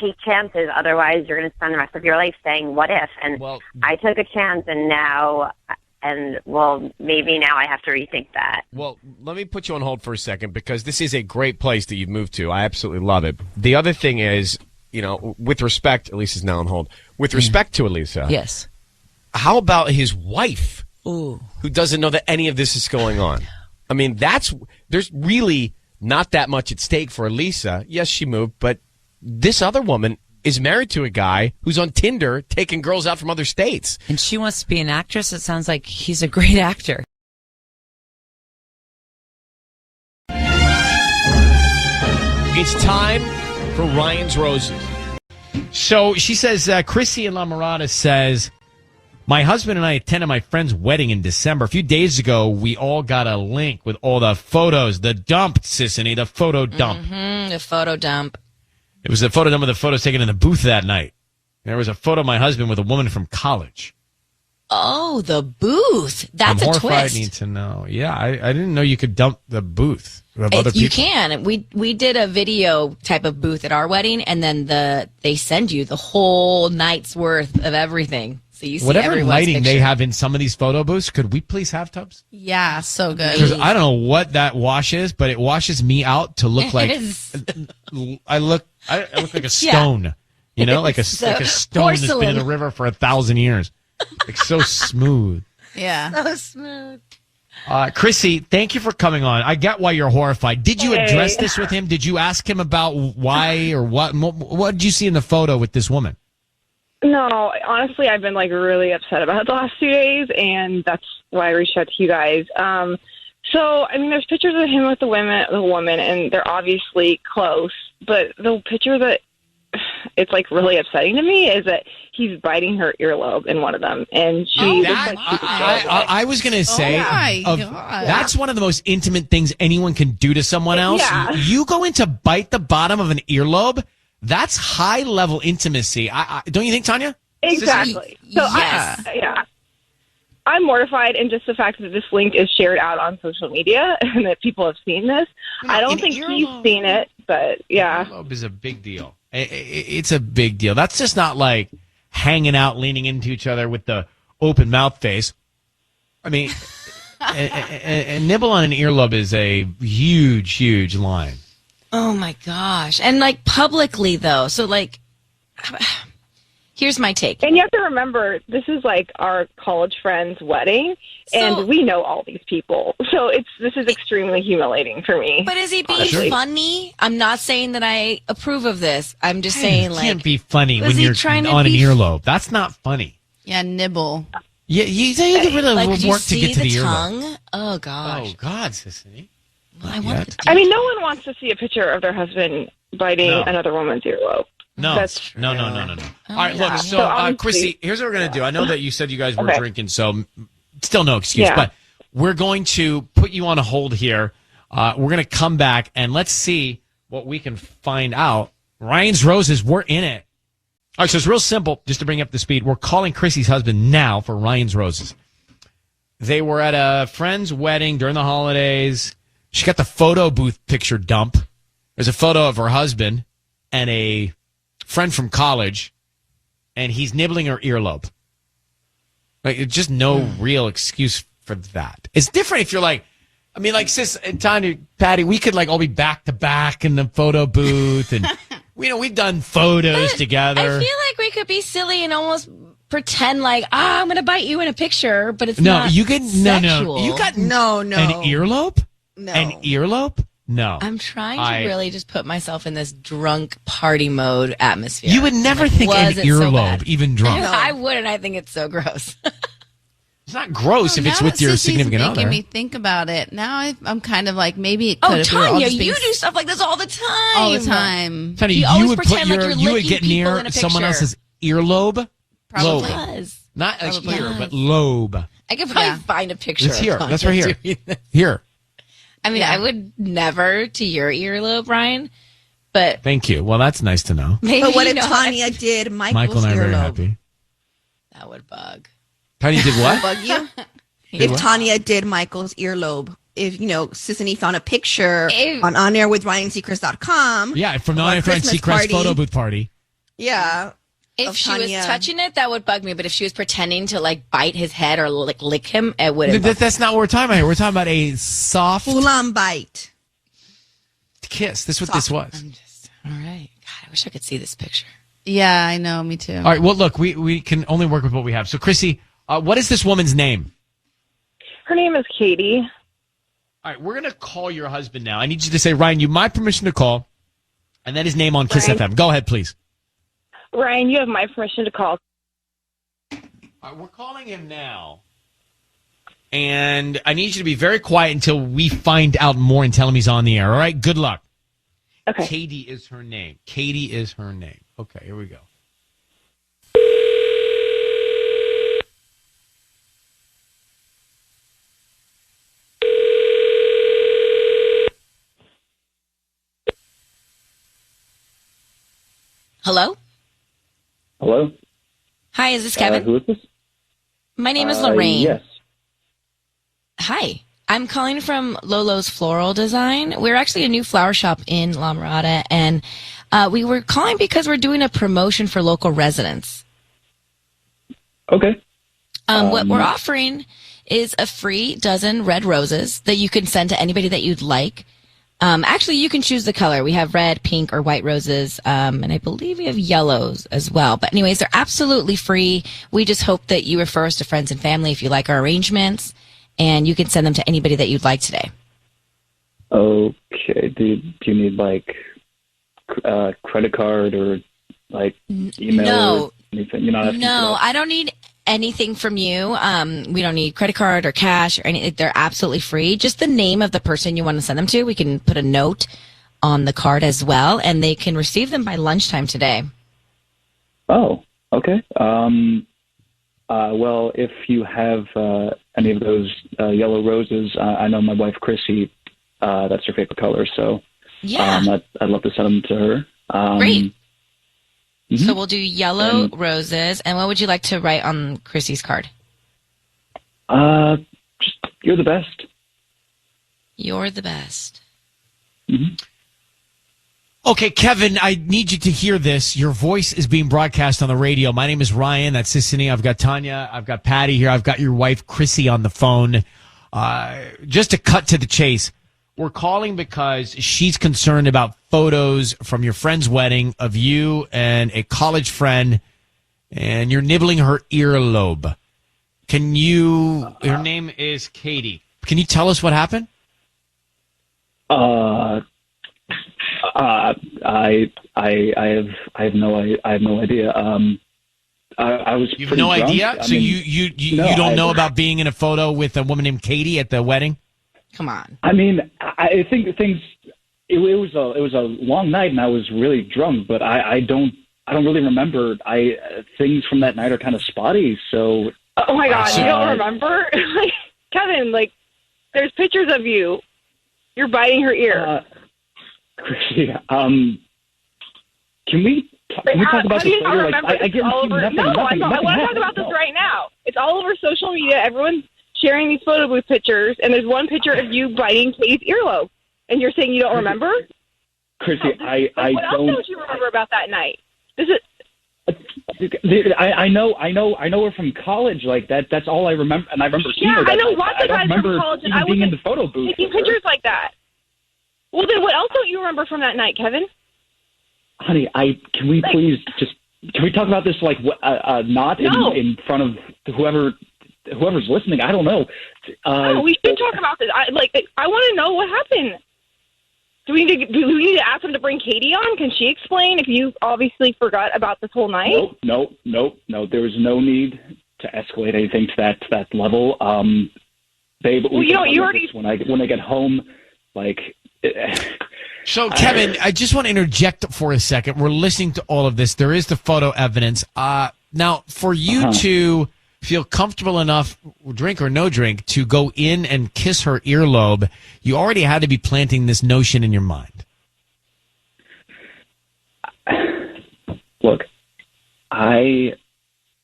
take chances. Otherwise, you're going to spend the rest of your life saying, what if? And I took a chance, and maybe now I have to rethink that. Well, let me put you on hold for a second, because this is a great place that you've moved to. I absolutely love it. The other thing is, with respect, Elisa's now on hold. With respect to Elisa. Yes. How about his wife? Ooh. Who doesn't know that any of this is going on? I mean, there's really not that much at stake for Elisa. Yes, she moved, but this other woman is married to a guy who's on Tinder taking girls out from other states. And she wants to be an actress. It sounds like he's a great actor. It's time for Ryan's Roses. So she says, Chrissy in La Mirada says, my husband and I attended my friend's wedding in December. A few days ago, we all got a link with all the photos. The dump, Sissany, the photo dump. Mm-hmm, the photo dump. It was a photo dump of the photos taken in the booth that night. There was a photo of my husband with a woman from college. Oh, the booth. That's I'm a horrified. twist. Need to know. Yeah, I didn't know you could dump the booth of other people. You can. We did a video type of booth at our wedding, and then they send you the whole night's worth of everything. So you see Whatever everyone's lighting picture. they have in some of these photo booths, could we please have tubs? Yeah, so good. Because I don't know what that wash is, but it washes me out to look like I look like a stone. You know, like a stone that's been in the river for 1,000 years. Like so smooth. Yeah. So smooth. Chrissy, thank you for coming on. I get why you're horrified. Did you address this with him? Did you ask him about why or what? What did you see in the photo with this woman? No, honestly, I've been like really upset about it the last 2 days, and that's why I reached out to you guys. So, I mean, there's pictures of him with the woman, and they're obviously close. But the picture that it's like really upsetting to me is that he's biting her earlobe in one of them, and she. I was going to say, God. that's one of the most intimate things anyone can do to someone else. Yeah. You go in to bite the bottom of an earlobe. That's high level intimacy. Don't you think, Tanya? Exactly. So I'm mortified, and just the fact that this link is shared out on social media and that people have seen this. I don't think he's seen it, but yeah. Earlobe is a big deal. It's a big deal. That's just not like hanging out, leaning into each other with the open mouth face. I mean, a nibble on an earlobe is a huge, huge line. Oh my gosh. And like publicly though. So like, here's my take. And you have to remember, this is like our college friend's wedding, and we know all these people. So this is extremely humiliating for me. But is he being funny? I'm not saying that I approve of this. I'm just saying like. It can't be funny was when he you're trying to on an be earlobe. That's not funny. Yeah, nibble. Yeah, you can really like, work to get to the earlobe. tongue? Oh gosh. Oh God, Sissy. Well, I mean, no one wants to see a picture of their husband biting another woman's earlobe. No. That's true. No. Oh, All right, yeah. look, So honestly- Chrissy, here's what we're going to do. I know that you said you guys were Okay. drinking, so still no excuse, Yeah. but we're going to put you on a hold here. We're going to come back, and let's see what we can find out. Ryan's Roses, we're in it. All right, so it's real simple, just to bring up the speed. We're calling Chrissy's husband now for Ryan's Roses. They were at a friend's wedding during the holidays. She got the photo booth picture dump. There's a photo of her husband and a friend from college, and he's nibbling her earlobe. Like, it's just no real excuse for that. It's different if you're like, I mean, like Sis and Tanya, Patty, we could like all be back to back in the photo booth, and we've done photos together. I feel like we could be silly and almost pretend like, I'm going to bite you in a picture, but it's no, not you get sexual. you got an earlobe. No. An earlobe. No, I'm trying to really just put myself in this drunk party mode atmosphere. You would never Like, think an was it so earlobe, bad? even drunk. I wouldn't. I think it's so gross. It's not gross if it's with your significant making other. me think about it. Now I'm kind of like, maybe it could Oh, if we were all Tanya, just being you do stuff like this all the time. all the time. Tanya, You you always would put pretend like your, you're you would licking get people near in a someone picture. else's earlobe. Probably Lobe. does. Not a Probably ear, does. but lobe. I could probably find a picture. It's of here. Tanya That's right here. doing this. Here. I mean, I would never to your earlobe, Ryan, but Thank you. Well, that's nice to know. maybe But what if you know, Tanya did Michael Michael's and I are very earlobe? happy. that would bug. Tanya did what? Bug you? Did If what? Tanya did Michael's earlobe, if Sissany found a picture If- on air with ryansecrest.com. Yeah, from the of our Ryan Seacrest Christmas party. photo booth party. Yeah. If of she was Tanya. touching it, that would bug me. But if she was pretending to like bite his head or like lick him, it wouldn't. bug me. That's not what we're talking about here. We're talking about a soft Full-on bite. kiss. This is what this was. All right. God, I wish I could see this picture. Yeah, I know. Me too. All right. Well, look, we can only work with what we have. So, Chrissy, what is this woman's name? Her name is Katie. All right, we're going to call your husband now. I need you to say, Ryan, you have my permission to call, and then his name on Kiss Ryan. FM. Go ahead, please. Ryan, you have my permission to call. All right, we're calling him now, and I need you to be very quiet until we find out more and tell him he's on the air. All right, good luck. Okay. Katie is her name. Katie is her name. Okay, here we go. Hello? Hello? Hi, is this Kevin? Who is this? My name is Lorraine. Yes. Hi. I'm calling from Lolo's Floral Design. We're actually a new flower shop in La Mirada, and we were calling because we're doing a promotion for local residents. Okay. What we're offering is a free dozen red roses that you can send to anybody that you'd like. Actually, you can choose the color. We have red, pink, or white roses, and I believe we have yellows as well. But anyways, they're absolutely free. We just hope that you refer us to friends and family if you like our arrangements, and you can send them to anybody that you'd like today. Okay. Do you need like credit card or like email? No. Or anything? You're not asking for No, that? I don't need anything from you. We don't need credit card or cash or anything. They're absolutely free. Just the name of the person you want to send them to. We can put a note on the card as well, and they can receive them by lunchtime today. Oh, okay. Well, if you have any of those yellow roses, I know my wife Chrissy, that's her favorite color. So Yeah. I'd love to send them to her. Great. Mhm. So we'll do yellow roses. And what would you like to write on Chrissy's card? Just you're the best. You're the best. Okay, Kevin, I need you to hear this. Your voice is being broadcast on the radio. My name is Ryan. That's Sissany. I've got Tanya. I've got Patty here. I've got your wife, Chrissy, on the phone. Just to cut to the chase, we're calling because she's concerned about photos from your friend's wedding of you and a college friend, and you're nibbling her earlobe. Her name is Katie. Can you tell us what happened? I have no idea. I was. You have pretty no drunk. idea? I So mean, you no, don't know about being in a photo with a woman named Katie at the wedding? Come on. I mean, I think things. It was a long night, and I was really drunk. But I don't really remember. Things from that night are kind of spotty. So. Oh my God, you don't remember? Kevin, there's pictures of you. You're biting her ear. Chrissy, can we talk about this later? I guarantee all over. nothing. No, nothing, I want to talk about this right now. It's all over social media. Everyone's sharing these photo booth pictures, and there's one picture of you biting Katie's earlobe, and you're saying you don't remember? Chrissy, What else don't you remember about that night? This is. I know her from college. That's all I remember, and I remember seeing her. I know lots of guys from college, and I was being in the photo booth taking pictures like that. Well, then what else don't you remember from that night, Kevin? Honey, can we please can we talk about this not in front of whoever's listening? I don't know. No, we should talk about this. I want to know what happened. Do we need to ask him to bring Katie on? Can she explain if you obviously forgot about this whole night? No. There was no need to escalate anything to that level. Babe, well, you already when I get home, So, Kevin, I just want to interject for a second. We're listening to all of this. There is the photo evidence. Now, for you to feel comfortable enough, drink or no drink, to go in and kiss her earlobe, you already had to be planting this notion in your mind. Look, I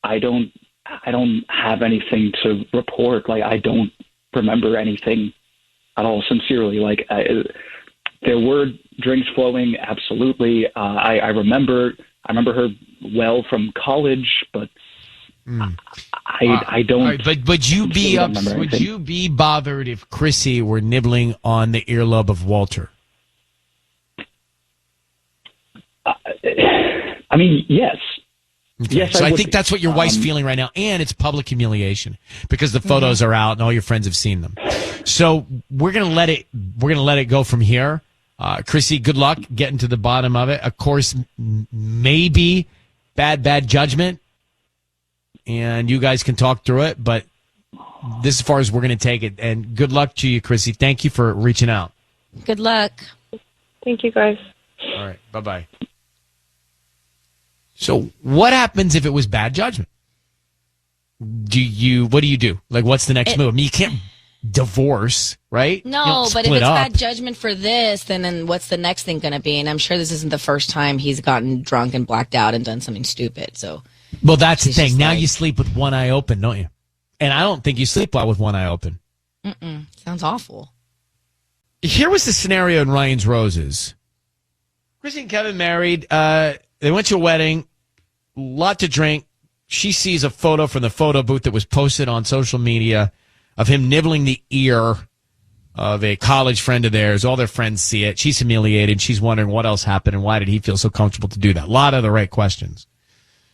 don't have anything to report. I don't remember anything at all. Sincerely, there were drinks flowing. Absolutely, I remember her well from college, but I don't. Right, would you be bothered if Chrissy were nibbling on the earlobe of Walter? I mean, yes. Okay. Yes, so I would think be. that's what your wife's feeling right now, and it's public humiliation because the photos are out and all your friends have seen them. So we're gonna let it go from here. Chrissy, good luck getting to the bottom of it. Of course, maybe bad judgment, and you guys can talk through it. But this is as far as we're gonna take it. And good luck to you, Chrissy. Thank you for reaching out. Good luck. Thank you, guys. All right, bye. So what happens if it was bad judgment? What do you do? What's the next move? I mean, you can't divorce, right? No, but if it's bad judgment for this, then what's the next thing going to be? And I'm sure this isn't the first time he's gotten drunk and blacked out and done something stupid. So, well, that's the thing. Now you sleep with one eye open, don't you? And I don't think you sleep well with one eye open. Sounds awful. Here was the scenario in Ryan's Roses. Chrissy and Kevin married. They went to a wedding, lot to drink. She sees a photo from the photo booth that was posted on social media of him nibbling the ear of a college friend of theirs. All their friends see it. She's humiliated. She's wondering what else happened and why did he feel so comfortable to do that? A lot of the right questions.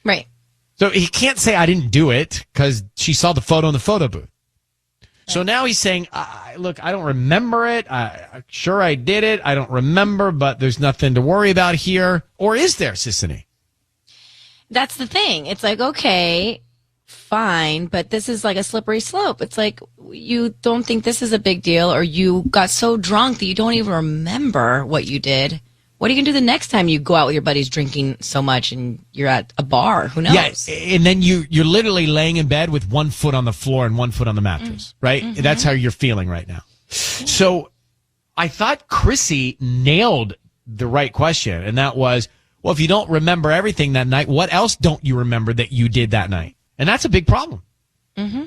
Right. So he can't say I didn't do it because she saw the photo in the photo booth. So now he's saying, look, I don't remember it. Sure I did it. I don't remember, but there's nothing to worry about here. Or is there, Sissany? That's the thing. It's like, okay, fine, but this is like a slippery slope. It's like you don't think this is a big deal, or you got so drunk that you don't even remember what you did. What are you going to do the next time you go out with your buddies drinking so much and you're at a bar? Who knows? Yeah, and then you're literally laying in bed with one foot on the floor and one foot on the mattress, right? Mm-hmm. That's how you're feeling right now. So I thought Chrissy nailed the right question, and that was, well, if you don't remember everything that night, what else don't you remember that you did that night? And that's a big problem. Mm-hmm.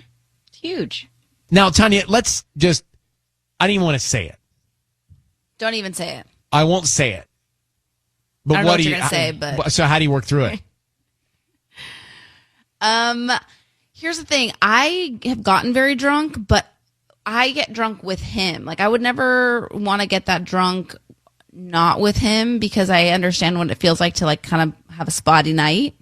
It's huge. Now, Tanya, I didn't even want to say it. Don't even say it. I won't say it. But I don't know what you're going to say, but... So how do you work through it? Here's the thing. I have gotten very drunk, but I get drunk with him. Like, I would never want to get that drunk not with him because I understand what it feels like to, like, kind of have a spotty night.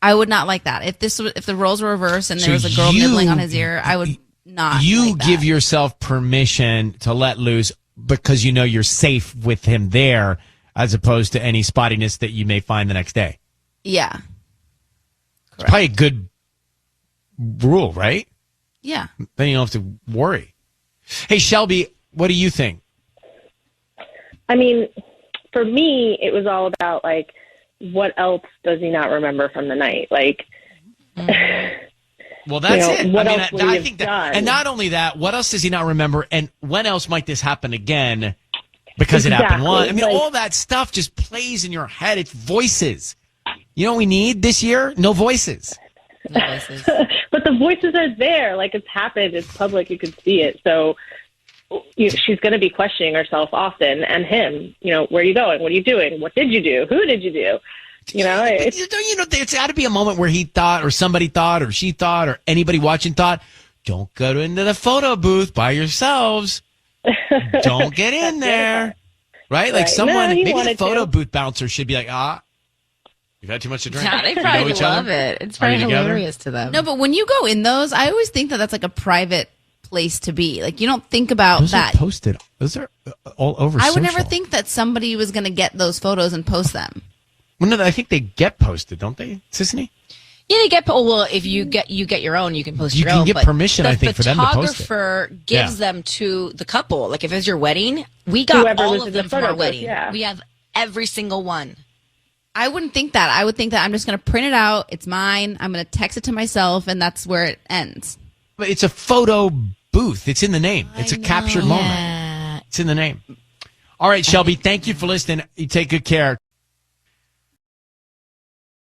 I would not like that. If the roles were reversed and there was a girl nibbling on his ear, I would not. You like give that. yourself permission to let loose because you know you're safe with him there, as opposed to any spottiness that you may find the next day. Yeah. Correct. It's probably a good rule, right? Yeah. Then you don't have to worry. Hey, Shelby, what do you think? I mean, for me, it was all about, like, what else does he not remember from the night? Like, well, that's it. What I mean, else would he have think done? and not only that, what else does he not remember? And when else might this happen again? Because it happened once. I mean, all that stuff just plays in your head. It's voices. You know what we need this year? No voices. No voices. But the voices are there. Like, it's happened. It's public. You can see it. So she's going to be questioning herself often, and him. Where are you going? What are you doing? What did you do? Who did you do? It's got to be a moment where he thought, or somebody thought, or she thought, or anybody watching thought, don't go into the photo booth by yourselves. Don't get in there. Right? Like someone, maybe the photo booth bouncer should be like, you've had too much to drink. Yeah, they probably love it. It's probably hilarious to them. No, but when you go in those, I always think that that's like a private place to be. Like, you don't think about those that. Are posted. Those are all over I would social. never think that somebody was going to get those photos and post them. Well, no, I think they get posted, don't they, Sissany? Yeah, they get. Well, if you get your own, you can post your own. You can get permission, I think, for them to post it. The photographer gives them to the couple. Like, if it's your wedding, we got Whoever all was of in the them from our photo booth, wedding. yeah. We have every single one. I wouldn't think that. I would think that I'm just going to print it out. It's mine. I'm going to text it to myself, and that's where it ends. But it's a photo booth. It's in the name. It's a captured moment. It's in the name. All right, Shelby, thank you for listening. You take good care.